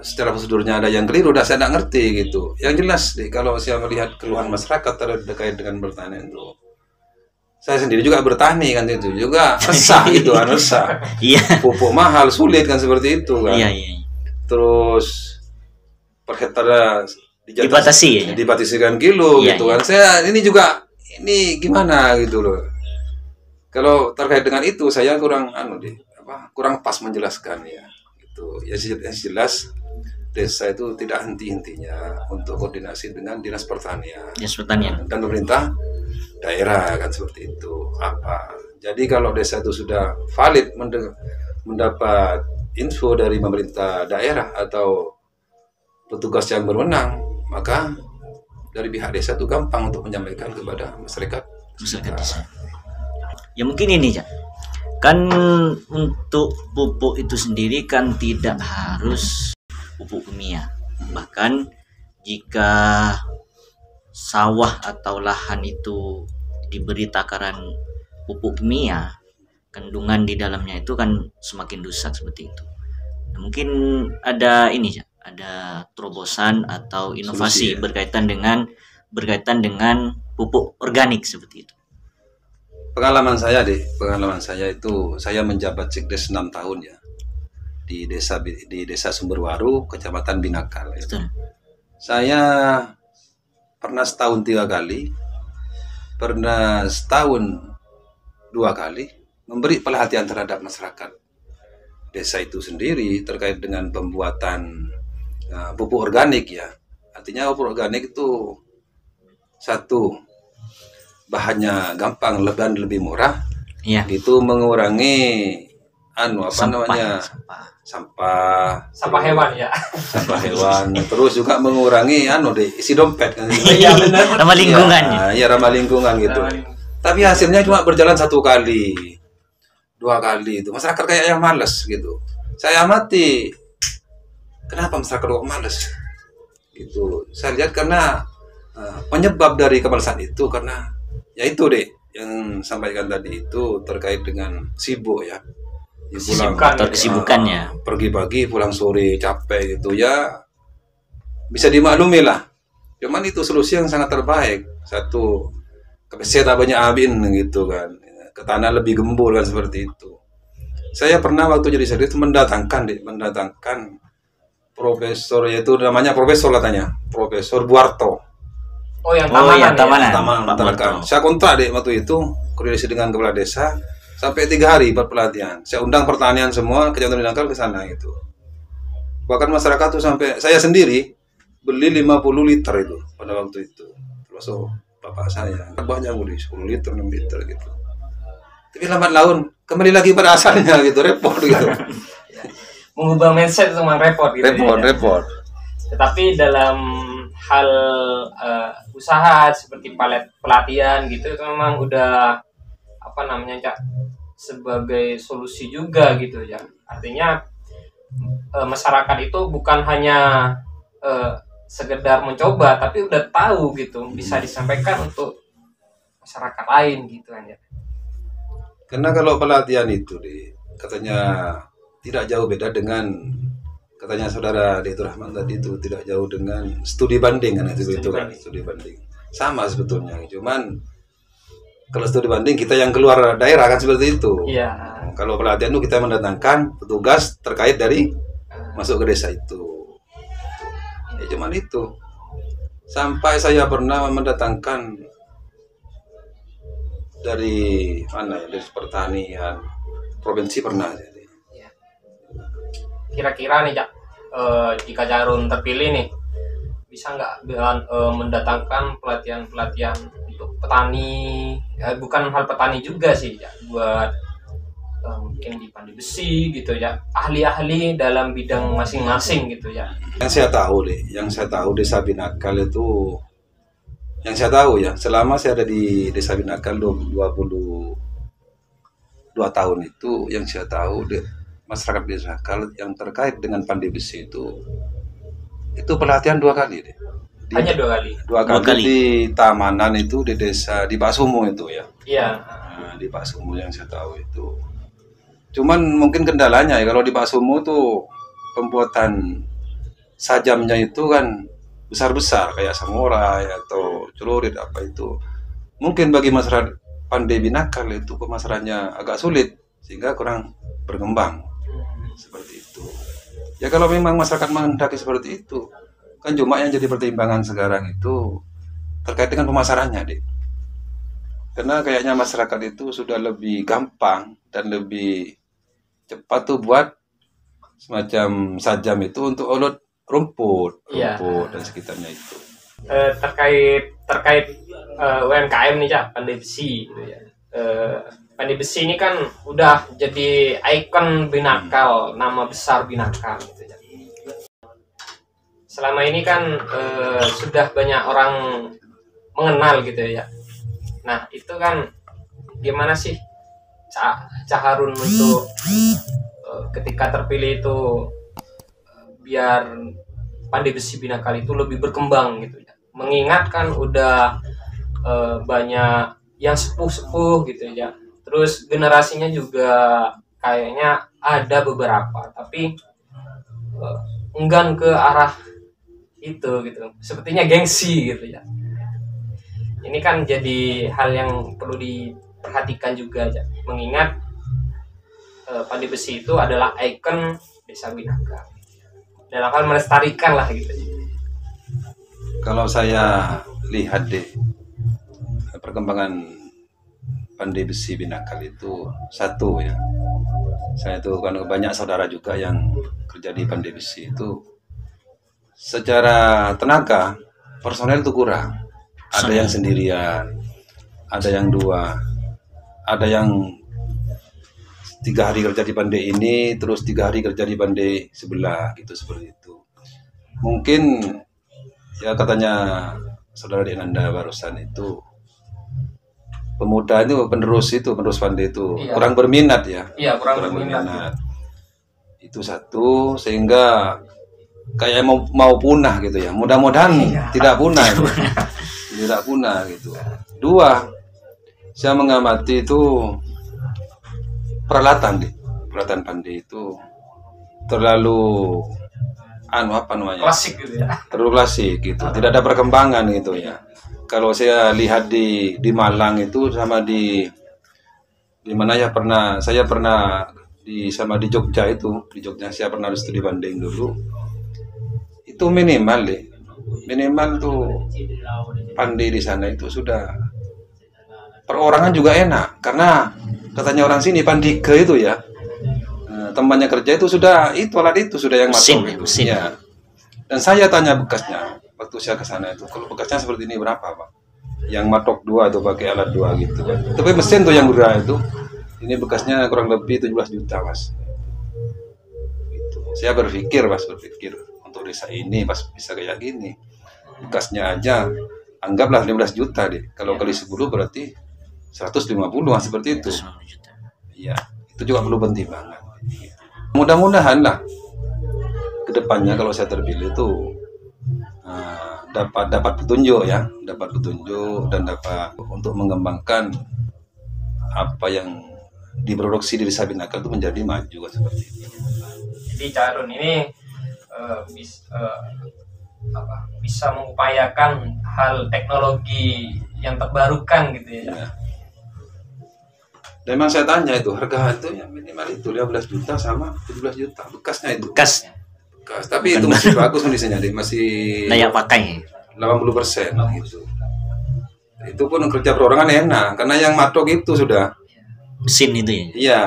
secara prosedurnya ada yang keliru, saya tidak ngerti gitu. Yang jelas deh, kalau saya melihat keluhan masyarakat terkait dengan pertanian itu, saya sendiri juga bertani kan itu juga resah gitu, resah. Iya. Pupuk mahal, sulit kan seperti itu kan. Iya. Terus per hektar dibatasi ya. Dibatasikan kilo gitu kan. Saya ini gimana gitu loh. Kalau terkait dengan itu saya kurang kurang pas menjelaskan ya. Yang jelas desa itu tidak henti-hentinya untuk koordinasi dengan dinas pertanian dan pemerintah daerah kan seperti itu. Jadi kalau desa itu sudah valid mendapat info dari pemerintah daerah atau petugas yang berwenang, maka dari pihak desa itu gampang untuk menyampaikan kepada masyarakat desa. Ya mungkin ini ya. Kan untuk pupuk itu sendiri kan tidak harus pupuk kimia. Bahkan jika sawah atau lahan itu diberi takaran pupuk kimia, kandungan di dalamnya itu kan semakin rusak seperti itu. Nah, mungkin ada ini ya, ada terobosan atau inovasi berkaitan dengan pupuk organik seperti itu. Pengalaman saya itu saya menjabat Sikdes 6 tahun ya di desa Sumberwaru, Kecamatan Binakal. Betul. Saya pernah setahun 3 kali, pernah setahun 2 kali memberi pelatihan terhadap masyarakat desa itu sendiri terkait dengan pembuatan pupuk organik ya. Artinya pupuk organik itu satu, bahannya gampang dan lebih murah. Iya. Itu mengurangi sampah hewan ya. sampah hewan. Terus juga mengurangi isi dompet kan. Iya benar. Ramah lingkungan. Iya, ramah lingkungan gitu. Tapi hasilnya cuma berjalan 1 kali, 2 kali itu. Masyarakat kayak yang males gitu. Saya amati, kenapa masyarakat kok males? Gitu. Saya lihat karena penyebab dari kemalasan itu karena ya itu deh yang sampaikan tadi itu terkait dengan sibuk ya. Kesibukannya. Pergi pagi pulang sore capek gitu ya. Bisa dimaklumi lah. Cuman itu solusi yang sangat terbaik. Satu, kesehatan banyak abin gitu kan. Ke tanah lebih gembur kan seperti itu. Saya pernah waktu jadi sekdes mendatangkan profesor, yaitu namanya profesor katanya, Profesor Buarto. Oh yang Tamanan. Mendatangkan. Saya kontrak waktu itu koordinasi dengan kepala desa sampai 3 hari buat pelatihan. Saya undang pertanian semua, Kecamatan Binakal ke sana gitu. Bahkan masyarakat tuh sampai saya sendiri beli 50 liter itu pada waktu itu. Termasuk bapak saya. Banyak beli 10 liter, 6 liter gitu. Tapi lambat laun kembali lagi pada asalnya gitu, repot gitu. Mengubah mindset itu memang repot gitu. Repot. Tetapi dalam hal usaha seperti pelatihan gitu itu memang udah Cak, sebagai solusi juga gitu ya. Artinya masyarakat itu bukan hanya sekedar mencoba, tapi udah tahu gitu, bisa disampaikan untuk masyarakat lain gitu kan ya. Karena kalau pelatihan itu katanya tidak jauh beda dengan katanya saudara Direktur Rahman tadi itu tidak jauh dengan studi banding kan studi banding. Sama sebetulnya, cuman kalau studi banding kita yang keluar daerah kan seperti itu. Iya. Kalau pelatihan itu kita mendatangkan petugas terkait dari masuk ke desa itu. Ya cuman itu. Sampai saya pernah mendatangkan dari mana ya, dari pertanian provinsi pernah jadi. Ya. Kira-kira nih Cak, jika Jarun terpilih nih, bisa nggak mendatangkan pelatihan untuk petani, bukan hal petani juga sih ya, buat mungkin di Pandai Besi gitu ya, ahli-ahli dalam bidang masing-masing gitu ya. Yang saya tahu Desa Binakal itu, yang saya tahu ya, selama saya ada di Desa Binakal 22 tahun itu, yang saya tahu masyarakat Desa Binakal yang terkait dengan Pandai Besi itu pelatihan 2 kali deh. Hanya 2 kali. 2 kali di Tamanan itu di desa di Pak Sumo itu ya. Iya. Nah, di Pak Sumo yang saya tahu itu. Cuman mungkin kendalanya ya kalau di Pak Sumo tuh pembuatan sajamnya itu kan besar-besar kayak samurai atau celurit apa itu. Mungkin bagi masyarakat Pandai Binakal itu pemasarannya agak sulit sehingga kurang berkembang. Seperti itu. Ya kalau memang masyarakat menghendaki seperti itu, kan cuma yang jadi pertimbangan sekarang itu terkait dengan pemasarannya, Dik. Karena kayaknya masyarakat itu sudah lebih gampang dan lebih cepat tuh buat semacam sajam itu untuk olah rumput dan sekitarnya itu. Terkait UMKM nih Cak, Pandai Besi gitu ya. Pandai Besi ini kan udah jadi ikon Binakal, nama besar Binakal gitu ya. Selama ini kan sudah banyak orang mengenal gitu ya. Nah itu kan gimana sih Cak Harun untuk ketika terpilih itu biar Pandai Besi Binakal itu lebih berkembang gitu ya. Mengingat kan udah banyak yang sepuh-sepuh gitu ya. Terus generasinya juga kayaknya ada beberapa, tapi enggan ke arah itu gitu. Sepertinya gengsi gitu ya. Ini kan jadi hal yang perlu diperhatikan juga ya. Mengingat Pandai Besi itu adalah ikon Desa Binakal. Dalam hal melestarikan lah gitu. Kalau saya lihat perkembangan Pandai Besi Binakal itu satu ya, Saya itu kan banyak saudara juga yang kerja di Pandai Besi itu, secara tenaga personel itu kurang. Ada yang sendirian, ada yang 2, ada yang 3 hari kerja di Pandai ini, terus 3 hari kerja di Pandai sebelah, gitu, seperti itu. Mungkin ya katanya saudara Dinanda barusan itu, pemuda itu penerus Pandai itu Iya. kurang berminat ya. Iya, kurang berminat. Itu satu, sehingga kayak mau punah gitu ya. Mudah-mudahan tidak punah. Gitu. Tidak punah gitu. 2, saya mengamati itu peralatan Pandai itu terlalu apa namanya? Klasik gitu ya. Terlalu klasik gitu. Tidak ada perkembangan gitu ya. Kalau saya lihat di Malang itu sama di mana ya, saya pernah di Jogja itu, di Jogja saya pernah studi banding dulu. Itu minimal tuh Pandai di sana itu sudah perorangan juga enak, karena katanya orang sini Pandika itu ya, temannya kerja itu sudah alat itu sudah yang matok itu. Ya. Dan saya tanya bekasnya waktu saya ke sana itu, kalau bekasnya seperti ini berapa Pak? Yang matok 2 atau pakai alat 2 gitu kan. Tapi mesin tuh yang berat itu, ini bekasnya kurang lebih 17 juta Mas. Gitu. Saya berpikir untuk desa ini pas bisa kayak gini, bekasnya aja anggaplah 15 juta deh. Kalau kali 10 berarti 150 seperti itu. Iya, itu juga perlu penting banget. Mudah-mudahan lah kedepannya kalau saya terpilih itu dapat petunjuk dan dapat untuk mengembangkan apa yang diproduksi di Desa Binaka itu menjadi maju seperti itu. Jadi Cak Harun ini bisa mengupayakan hal teknologi yang terbarukan gitu ya. Ya. Dan memang saya tanya itu harga itu yang minimal itu 15 juta sama 17 juta bekasnya itu. Bekas Tapi itu masih bagus kondisinya, masih layak pakai. 80% gitu. Itu pun kerja perorangan enak, karena yang matok itu sudah Mesin itu ya. iya.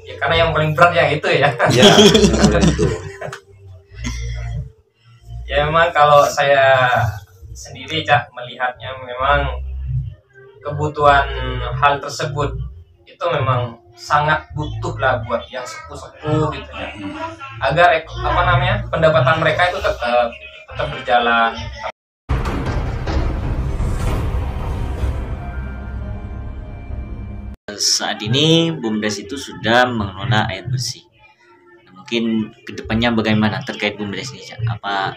Ya karena yang paling berat yang itu ya. Iya, itu. Ya memang kalau saya sendiri Cak melihatnya memang kebutuhan hal tersebut itu memang sangat butuh lah buat yang sepuh-sepuh gitu ya, agar pendapatan mereka itu tetap berjalan. Saat ini BUMDes itu sudah mengelola air bersih. Mungkin kedepannya bagaimana terkait BUMDes ini, Cak? Apa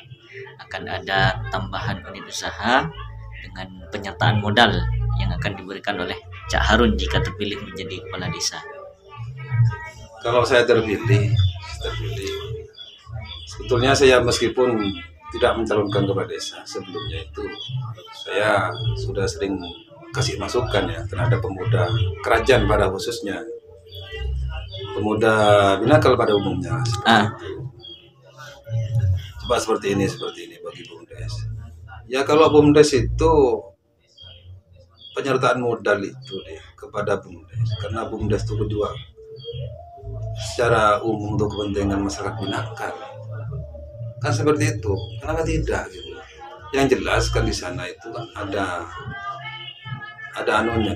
akan ada tambahan unit usaha dengan penyertaan modal yang akan diberikan oleh Cak Harun jika terpilih menjadi kepala desa? Kalau saya terpilih, sebetulnya saya meskipun tidak mencalonkan kepala desa, sebelumnya itu saya sudah sering kasih masukan ya terhadap pemuda kerajaan pada khususnya, pemuda Binakal pada umumnya. Coba seperti ini bagi BUMDes. Ya kalau BUMDes itu penyertaan modal itu kepada BUMDes, karena BUMDes itu berjuang secara umum untuk kepentingan masyarakat Binakal. Kan seperti itu. Kenapa tidak gitu? Yang jelas kan di sana itu kan ada anunya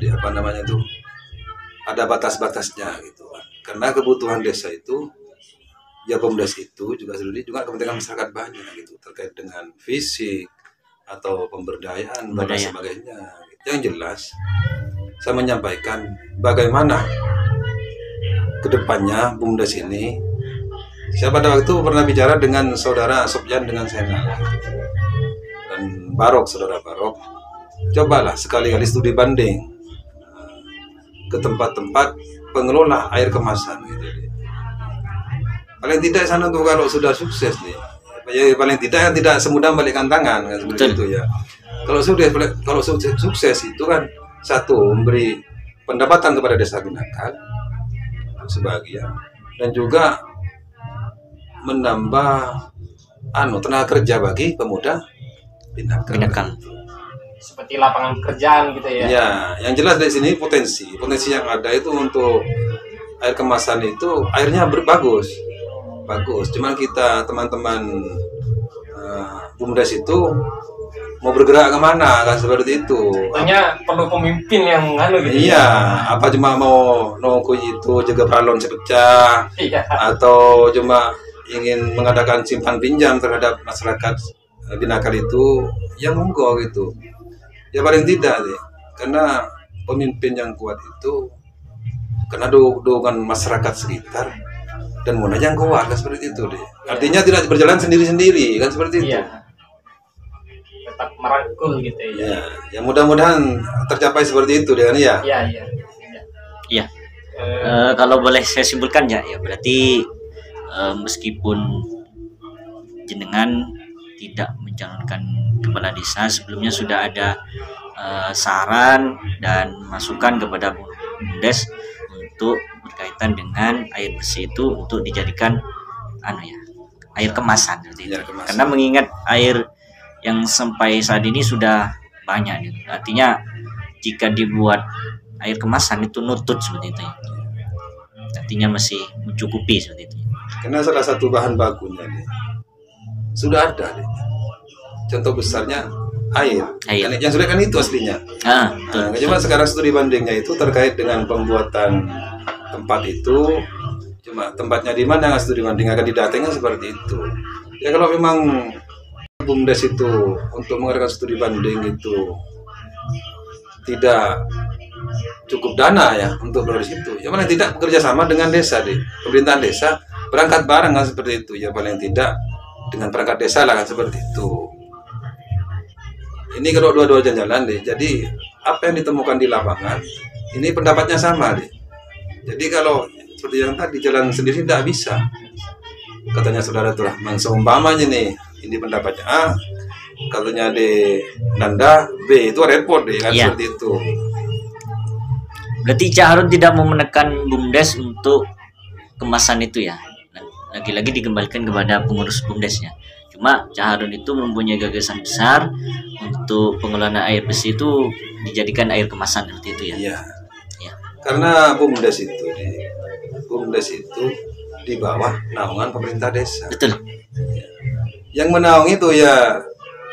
ada batas-batasnya gitu kan. Karena kebutuhan desa itu ya BUMDes itu juga kepentingan masyarakat banyak gitu, terkait dengan fisik atau pemberdayaan dan sebagainya. Yang jelas saya menyampaikan bagaimana kedepannya BUMDes ini. Saya pada waktu itu pernah bicara dengan saudara Sopyan dengan Sena dan saudara Barok, cobalah sekali-kali studi banding ke tempat-tempat pengelola air kemasan gitu. Paling tidak sana tuh kalau sudah sukses nih, ya paling tidak semudah membalikkan tangan kan, seperti itu ya. Kalau sukses itu kan satu memberi pendapatan kepada desa Binakal sebagian, dan juga menambah tenaga kerja bagi pemuda Binakal. Seperti lapangan pekerjaan gitu ya. Ya, yang jelas dari sini potensi yang ada itu untuk air kemasan itu airnya bagus, cuman kita teman-teman BUMDes itu mau bergerak kemana kan seperti itu. Tentunya perlu pemimpin yang gitu. Iya, apa cuma mau nunggu itu jaga pralon sepecah, Iya. atau cuma ingin mengadakan simpan pinjam terhadap masyarakat binakal itu, ya monggo gitu. Ya paling tidak deh, karena pemimpin yang kuat itu karena dukungan masyarakat sekitar dan modalnya yang kuat kan seperti itu deh. Artinya tidak berjalan sendiri-sendiri kan seperti itu. Iya. Tetap merangkul gitu ya. Ya mudah-mudahan tercapai seperti itu deh kan ya. Iya. Iya. Kalau boleh saya simpulkan ya berarti meskipun jenengan tidak mencalonkan kepala desa, sebelumnya sudah ada saran dan masukan kepada BUMDes untuk berkaitan dengan air bersih itu untuk dijadikan air kemasan seperti itu. Karena mengingat air yang sampai saat ini sudah banyak gitu. Artinya jika dibuat air kemasan itu nutut seperti itu ya. Artinya masih mencukupi seperti itu. Karena salah satu bahan bakunya nih, sudah ada nih. Contoh besarnya air. Yang sudah kan itu aslinya. Cuma sekarang studi bandingnya itu terkait dengan pembuatan tempat itu. Cuma tempatnya di mana studi banding akan didatangnya seperti itu. Ya kalau memang BUMDes itu untuk mengadakan studi banding itu tidak cukup dana ya untuk dari situ, ya paling tidak bekerja sama dengan desa deh, pemerintahan desa berangkat bareng kan seperti itu, ya paling tidak dengan perangkat desa lah kan seperti itu. Ini kalau dua-duanya jalan deh, jadi apa yang ditemukan di lapangan ini pendapatnya sama deh. Jadi kalau seperti yang tadi jalan sendiri tidak bisa, katanya saudara tuh lah, seumpamanya nih ini pendapatnya A, katanya di Nanda B, itu repot deh kan seperti itu. Berarti Cak Harun tidak mau menekan BUMDes untuk kemasan itu ya. Lagi-lagi dikembalikan kepada pengurus BUMDesnya. Cuma Cak Harun itu mempunyai gagasan besar untuk pengelolaan air bersih itu dijadikan air kemasan seperti itu ya. Iya. Karena BUMDes itu di bawah naungan pemerintah desa. Betul. Yang menaungi itu ya,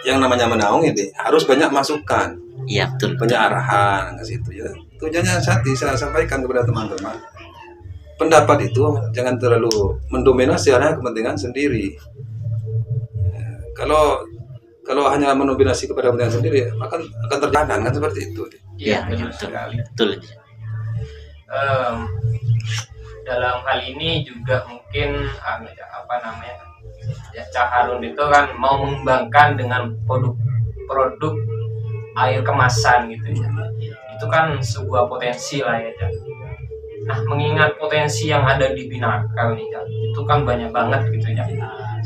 yang namanya menaungi itu harus banyak masukan. Iya betul. Banyak arahan ke situ ya. Tujuannya saya sampaikan kepada teman-teman. Pendapat itu jangan terlalu mendominasi hanya kepentingan sendiri. Kalau hanya mendominasi kepada kepentingan sendiri, akan terjadi kan seperti itu. Iya betul. Dalam hal ini juga mungkin Cak Harun itu kan mau mengembangkan dengan produk air kemasan gitu ya. Itu kan sebuah potensi lah ya, Cak. Nah, mengingat potensi yang ada di Binakal nih, Cak, itu kan banyak banget gitu ya.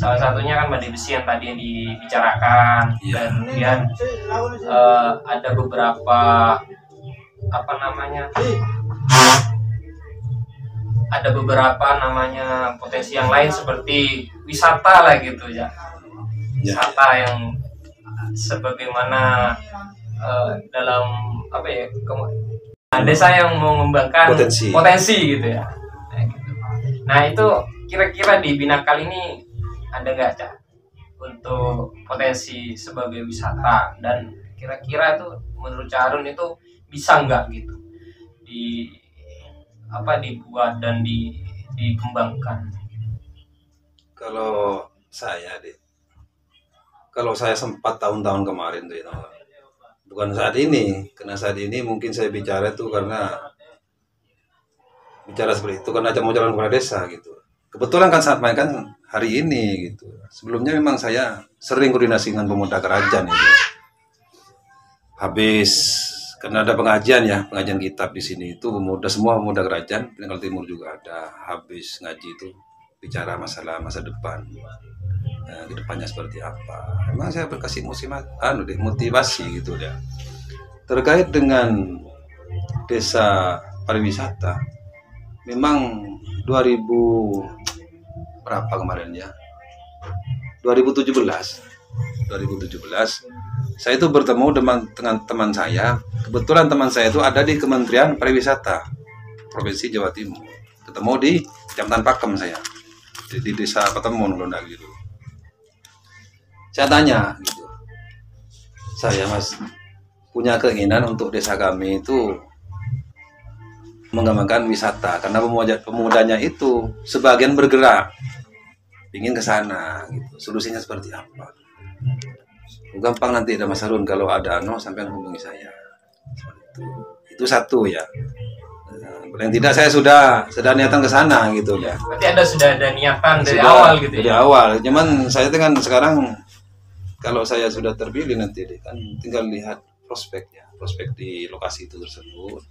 Salah satunya kan mandi besi yang tadi yang dibicarakan, dan kemudian ada beberapa potensi yang lain seperti wisata lah gitu ya. Wisata yang sebagaimana dalam desa yang mengembangkan potensi gitu ya. Nah itu kira-kira di Binakal ini ada nggak, Cak, untuk potensi sebagai wisata, dan kira-kira itu menurut Cak Harun itu bisa nggak gitu dibuat dan dikembangkan? Kalau saya sempat tahun-tahun kemarin tuh ya, bukan saat ini, karena saat ini mungkin saya bicara itu karena bicara seperti itu karena mau jalan kepala desa gitu. Kebetulan kan saat main kan hari ini gitu. Sebelumnya memang saya sering koordinasi dengan pemuda kerajaan itu. Habis karena ada pengajian kitab di sini itu semua pemuda kerajaan, Binakal Timur juga ada. Habis ngaji itu bicara masalah masa depan. Ke depannya seperti apa. Memang saya berkasih motivasi gitu ya. Terkait dengan desa pariwisata. Memang 2017 saya itu bertemu dengan teman saya. Kebetulan teman saya itu ada di Kementerian Pariwisata Provinsi Jawa Timur. ketemu di Kecamatan Pakem saya, di desa Petemon kalau enggak gitu. Saya tanya gitu, saya Mas punya keinginan untuk desa kami itu mengembangkan wisata, karena pemudanya itu sebagian bergerak ingin ke sana gitu. Solusinya seperti apa? Gampang nanti ada Mas Harun, kalau ada sampai hubungi saya. Itu satu ya. Paling tidak saya sudah niatan ke sana gitu ya. Berarti Anda sudah ada niatan dari awal gitu ya. Dari awal. Cuman saya kan sekarang kalau saya sudah terpilih nanti kan tinggal lihat prospek di lokasi itu tersebut.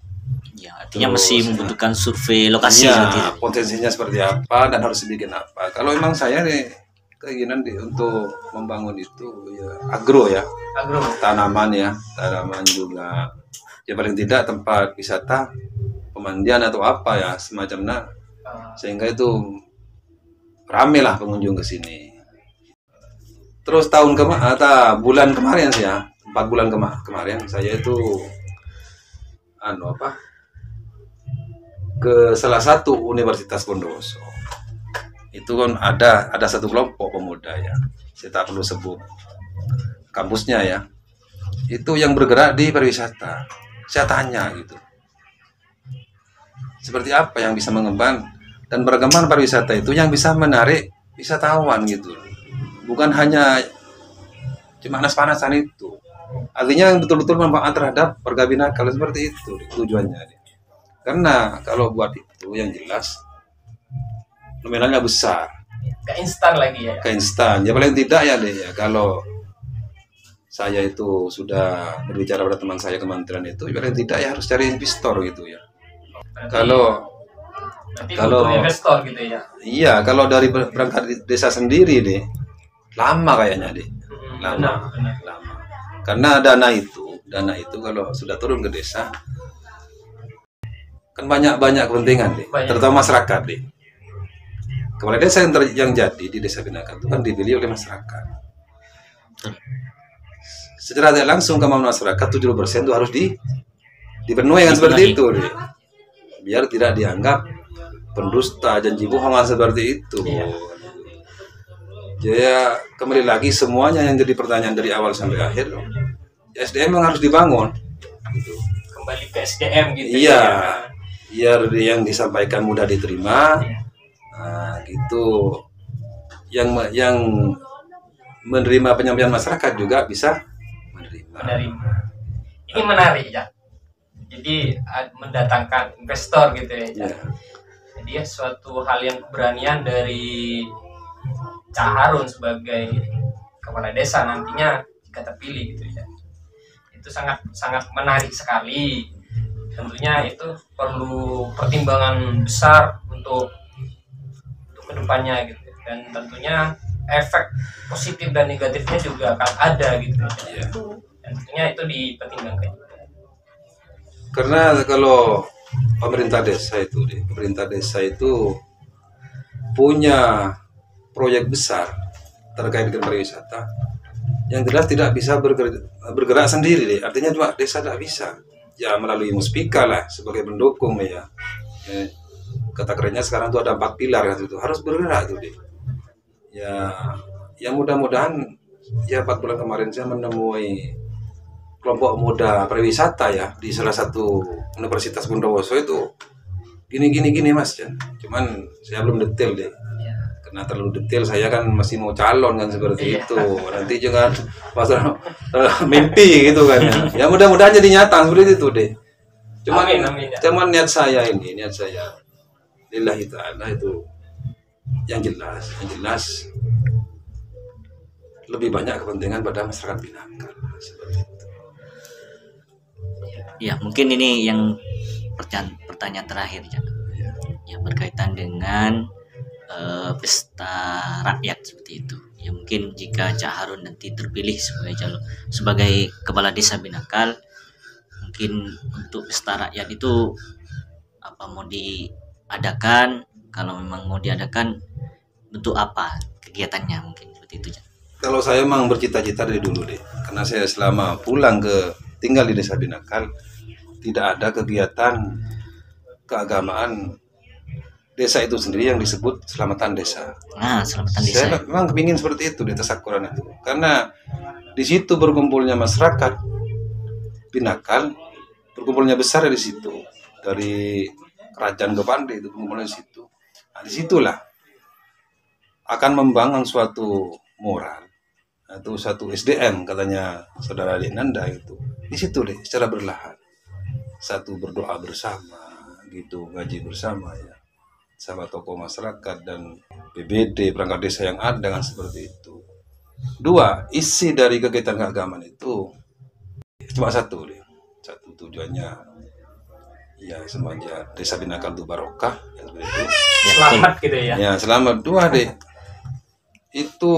Ya, artinya masih membutuhkan survei lokasi ya, potensinya seperti apa dan harus dibikin apa. Kalau memang saya nih keinginan untuk membangun itu ya agro, tanaman juga. Ya paling tidak tempat wisata, pemandian atau apa ya semacamnya, sehingga itu rame lah pengunjung ke sini. Terus bulan kemarin sih ya, 4 bulan kemarin saya itu ke salah satu universitas Bondowoso. Itu kan ada satu kelompok pemuda ya, saya tak perlu sebut kampusnya ya, itu yang bergerak di pariwisata. Saya tanya gitu, seperti apa yang bisa mengembang dan berkembang pariwisata itu yang bisa menarik wisatawan gitu, bukan hanya cuma panas-panasan itu. Artinya yang betul-betul manfaat terhadap warga Binakal, seperti itu tujuannya. Karena kalau buat itu yang jelas nominalnya besar. Ke instan lagi ya. Ke instan. Ya paling tidak ya deh ya, kalau saya itu sudah berbicara pada teman saya kementerian itu, paling tidak ya harus cari investor gitu ya. Kalau investor gitu ya. Iya, kalau dari berangkat desa sendiri deh, lama kayaknya deh. Lama. Karena dana itu kalau sudah turun ke desa kan banyak kepentingan deh, terutama masyarakat deh. Kepala desa yang jadi di Desa Binakal itu kan dipilih oleh masyarakat. Secara tidak langsung kemauan masyarakat 70% itu harus dipenuhi kan, seperti itu deh. Biar tidak dianggap pendusta, janji bohongan seperti itu. Ya kembali lagi semuanya yang jadi pertanyaan dari awal sampai akhir, SDM yang harus dibangun. Gitu. Kembali ke SDM gitu. Iya, biar yang disampaikan mudah diterima. Nah, gitu. Yang menerima penyampaian masyarakat juga bisa menerima. Ini menarik ya. Jadi mendatangkan investor gitu ya. Jadi ya suatu hal yang keberanian dari Cak Harun sebagai kepala desa nantinya jika terpilih gitu ya. Itu sangat menarik sekali. Tentunya itu perlu pertimbangan besar untuk kedepannya gitu, dan tentunya efek positif dan negatifnya juga akan ada gitu ya. Dan tentunya itu dipertimbangkan. Karena kalau pemerintah desa itu punya proyek besar terkait dengan pariwisata, yang jelas tidak bisa bergerak sendiri deh. Artinya cuma desa tidak bisa. Ya melalui Muspika lah sebagai pendukung ya. Kata kerennya sekarang tuh ada 4 pilar kan, itu harus bergerak tuh deh. Ya mudah-mudahan ya 4 bulan kemarin saya menemui kelompok muda pariwisata ya di salah satu universitas Bondowoso itu gini Mas ya. Cuman saya belum detail deh. Karena terlalu detail saya kan masih mau calon kan seperti itu. Nanti juga masalah mimpi gitu kan ya. Ya mudah-mudahan jadi nyata seperti itu deh. Cuman niat saya lillahi ta'ala itu yang jelas lebih banyak kepentingan pada masyarakat Binakal seperti itu. Ya, mungkin ini yang pertanyaan terakhir ya. Yang berkaitan dengan pesta rakyat seperti itu. Ya mungkin jika Cak Harun nanti terpilih sebagai kepala desa Binakal, mungkin untuk pesta rakyat itu apa mau diadakan, kalau memang mau diadakan bentuk apa kegiatannya, mungkin seperti itu ya. Kalau saya memang bercita-cita dari dulu deh, karena saya selama pulang tinggal di Desa Binakal tidak ada kegiatan keagamaan desa itu sendiri yang disebut selamatan desa. Selamatan desa. Saya memang ingin seperti itu di tasakuran itu, karena di situ berkumpulnya masyarakat Binakal, berkumpulnya besar di situ, dari kerajaan Gopande itu berkumpulnya di situ. Nah, disitulah akan membangun suatu moral atau satu SDM, katanya saudara Nanda itu. Di situ deh, secara berlahan. Satu, berdoa bersama, gitu, ngaji bersama ya, sama tokoh masyarakat dan PBD perangkat desa yang ada kan seperti itu. Dua, isi dari kegiatan keagamaan itu cuma satu deh, satu tujuannya ya semuanya desa Binakal itu barokah ya, seperti itu. Selamat gitu ya. Ya selamat. Dua deh, itu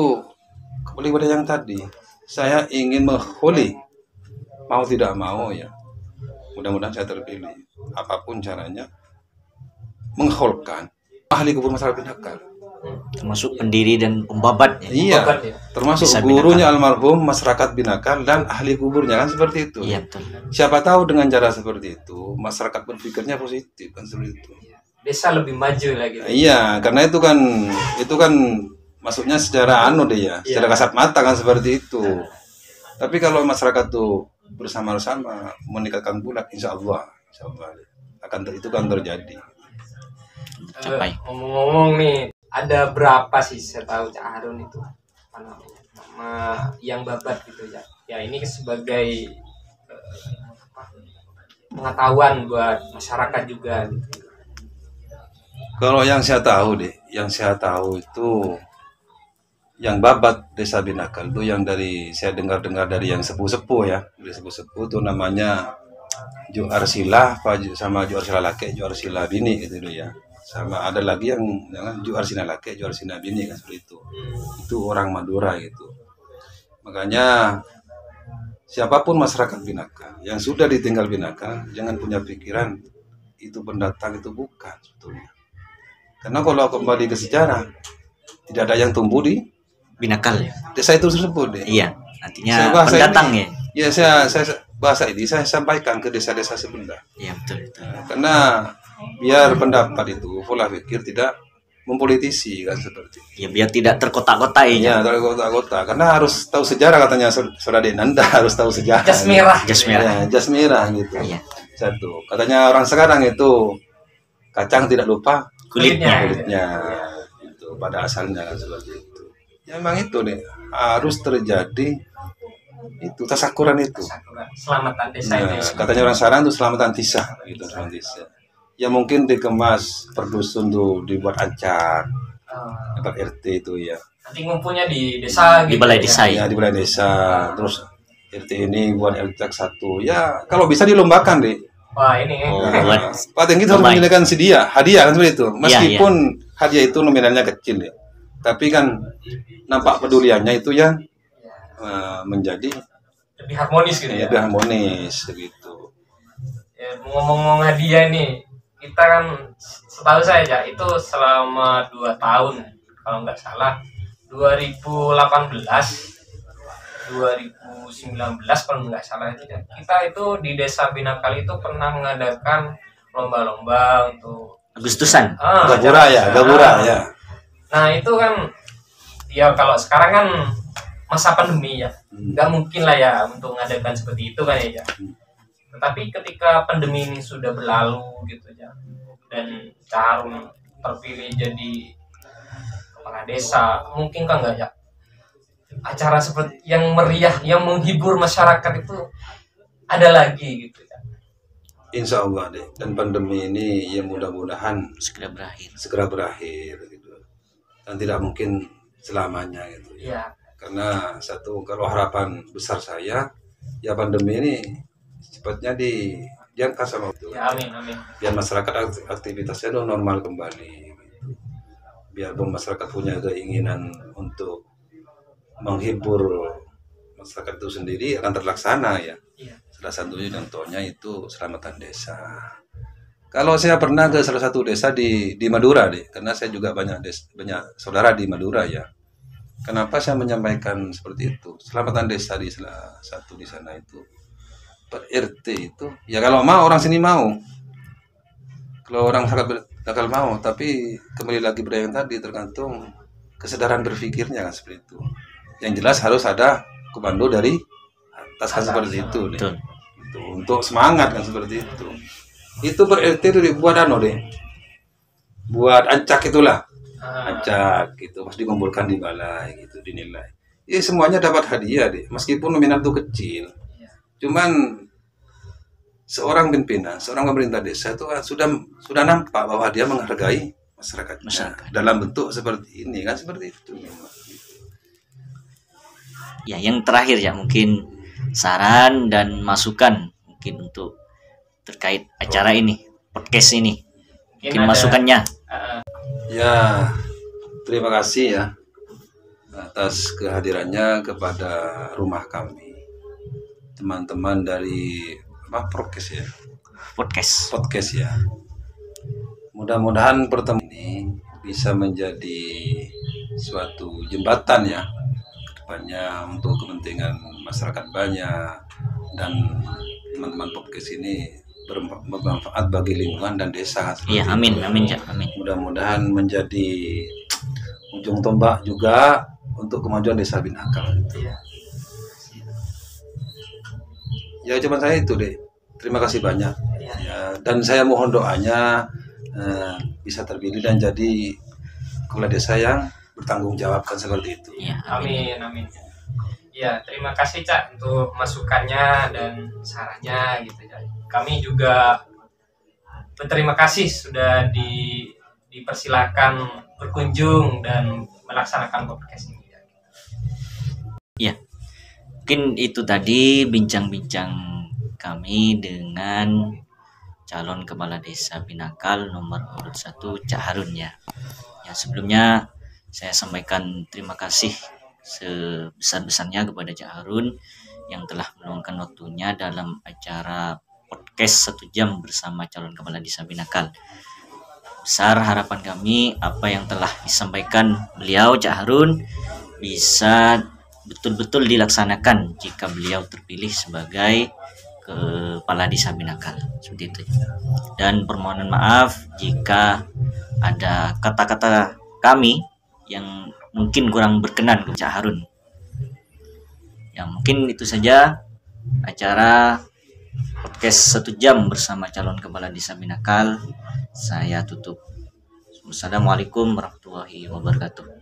kembali pada yang tadi, saya ingin mengholi, mau tidak mau ya, mudah-mudahan saya terpilih apapun caranya, mengholkan ahli kubur masyarakat Binakal, Termasuk pendiri dan pembabat ya. iya, Pembabat ya. termasuk Desa gurunya almarhum masyarakat Binakal dan ahli kuburnya kan seperti itu. Iya betul. Siapa tahu dengan cara seperti itu masyarakat berpikirnya positif kan seperti itu. Desa lebih maju lagi. Iya, karena itu kan maksudnya secara deh ya, secara kasat mata kan seperti itu. Tapi kalau masyarakat tuh bersama-sama meningkatkan bulat, insya Allah itu kan terjadi. Capai. Ngomong-ngomong nih, ada berapa sih saya tahu Cak Harun itu apa namanya, nama yang babat gitu ya. Ya ini sebagai pengetahuan buat masyarakat juga gitu. Kalau yang saya tahu itu yang babat desa Binakal itu yang dari saya dengar dari yang sepuh-sepuh ya, dari sepuh-sepuh itu namanya Ju Arsila sama Ju Arsila Lake, Ju Arsila Bini gitu ya. Sama ada lagi yang Ju Arsila Lake, Ju Arsila Bini kan seperti itu. Itu orang Madura gitu. Makanya siapapun masyarakat Binakal yang sudah ditinggal Binakal jangan punya pikiran itu pendatang, itu bukan sebetulnya. Karena kalau kembali ke sejarah tidak ada yang tumbuh di Binakal. desa itu tersebut deh. Iya, artinya pendatang ya. Ya saya bahasa ini saya sampaikan ke desa-desa sebelah. Iya betul. Karena biar pendapat itu pola pikir tidak mempolitisi kan seperti itu. Ya biar tidak terkotak-kotai Ya, ya. dari kota-kota. Karena harus tahu sejarah katanya saudara Denanda harus tahu sejarah. Jas merah. Jas merah. Ya, jas merah gitu. Iya. Satu. Katanya orang sekarang itu kacang tidak lupa Kulitnya. itu pada asalnya kan seperti itu. Ya memang itu nih harus terjadi itu tasakuran itu. Selamatan desa Nah, itu. katanya orang sekarang itu selamatan tisah gitu, selamatan tisah. Ya mungkin dikemas per dusun tuh dibuat acar, per RT itu ya. Nanti ngumpulnya di desa Di gitu balai ya. desa Ya ya. di balai desa, terus RT ini buat RT 1. Ya kalau bisa dilombakan deh. Wah ini Buat Paling kita harus Lomba. menyediakan hadiah kan seperti itu. Iya, Meskipun hadiah itu nominalnya kecil ya, tapi kan nampak peduliannya itu ya menjadi lebih harmonis gitu ya. lebih harmonis begitu. Ya, ngomong-ngomong hadiah nih, kita kan setahu saya ya itu selama 2 tahun kalau nggak salah 2018 2019 kalau nggak salah itu ya. Kita itu di desa Binakal itu pernah mengadakan lomba-lomba untuk Agustusan. Gabura ya. Nah itu kan ya kalau sekarang kan masa pandemi ya, nggak mungkin lah ya untuk mengadakan seperti itu kan ya. Tetapi ketika pandemi ini sudah berlalu gitu ya, dan Cak Harun terpilih jadi kepala desa, mungkin kan nggak ya acara seperti yang meriah, yang menghibur masyarakat itu ada lagi gitu ya. Insya Allah deh. Dan pandemi ini ya mudah-mudahan Segera berakhir. segera berakhir gitu. Dan tidak mungkin selamanya gitu ya. Iya. Karena satu, kalau harapan besar saya ya pandemi ini cepatnya diangkat sama itu. Ya amin amin. Biar masyarakat aktivitasnya itu normal kembali gitu. Biarpun masyarakat punya keinginan untuk menghibur masyarakat itu sendiri akan terlaksana ya. Iya. Salah satunya contohnya itu selamatan desa. Kalau saya pernah ke salah satu desa di Madura deh, karena saya juga banyak saudara di Madura ya. Kenapa saya menyampaikan seperti itu? Selamatan desa di salah satu di sana itu per RT itu, ya kalau mau orang sini mau. Kalau orang masyarakat bakal mau, tapi kembali lagi pada yang tadi, tergantung kesadaran berpikirnya kan seperti itu. Yang jelas harus ada komando dari atas kan seperti itu deh. Betul. Itu untuk semangat kan seperti itu. Itu berarti buat deh. Buat ancak itulah. Ancak gitu, pas dikumpulkan di balai gitu, dinilai. Ya semuanya dapat hadiah deh, meskipun nominal itu kecil. Cuman seorang pimpinan, seorang pemerintah desa itu sudah nampak bahwa dia menghargai masyarakatnya dalam bentuk seperti ini kan, seperti itu. Ya, yang terakhir ya, mungkin saran dan masukan mungkin untuk terkait acara ini, podcast ini. Mungkin masukannya. Ya, terima kasih ya atas kehadirannya kepada rumah kami, teman-teman dari podcast ya. Mudah-mudahan pertemuan ini bisa menjadi suatu jembatan ya kedepannya untuk kepentingan masyarakat banyak, dan teman-teman podcast ini bermanfaat bagi lingkungan dan desa. Iya, amin, amin, amin. Mudah-mudahan menjadi ujung tombak juga untuk kemajuan desa Binakal. Ya cuma saya itu deh. Terima kasih banyak. Ya, dan saya mohon doanya bisa terpilih dan jadi kepala desa yang bertanggung jawab kan seperti itu. Ya, amin, amin. Ya, terima kasih Cak untuk masukannya dan sarannya gitu ya. Kami juga berterima kasih sudah dipersilakan berkunjung dan melaksanakan podcast ini. Ya, mungkin itu tadi bincang-bincang kami dengan calon kepala desa Binakal nomor urut 1 Cak Harun ya. Ya, sebelumnya saya sampaikan terima kasih sebesar-besarnya kepada Cak Harun yang telah meluangkan waktunya dalam acara podcast 1 jam bersama calon kepala desa Binakal. Besar harapan kami apa yang telah disampaikan beliau Cak Harun bisa betul-betul dilaksanakan jika beliau terpilih sebagai kepala desa Binakal, seperti itu. Dan permohonan maaf jika ada kata-kata kami yang mungkin kurang berkenan ke Cak Harun. Ya, mungkin itu saja acara podcast 1 jam bersama calon kepala desa Binakal. Saya tutup. Wassalamualaikum warahmatullahi wabarakatuh.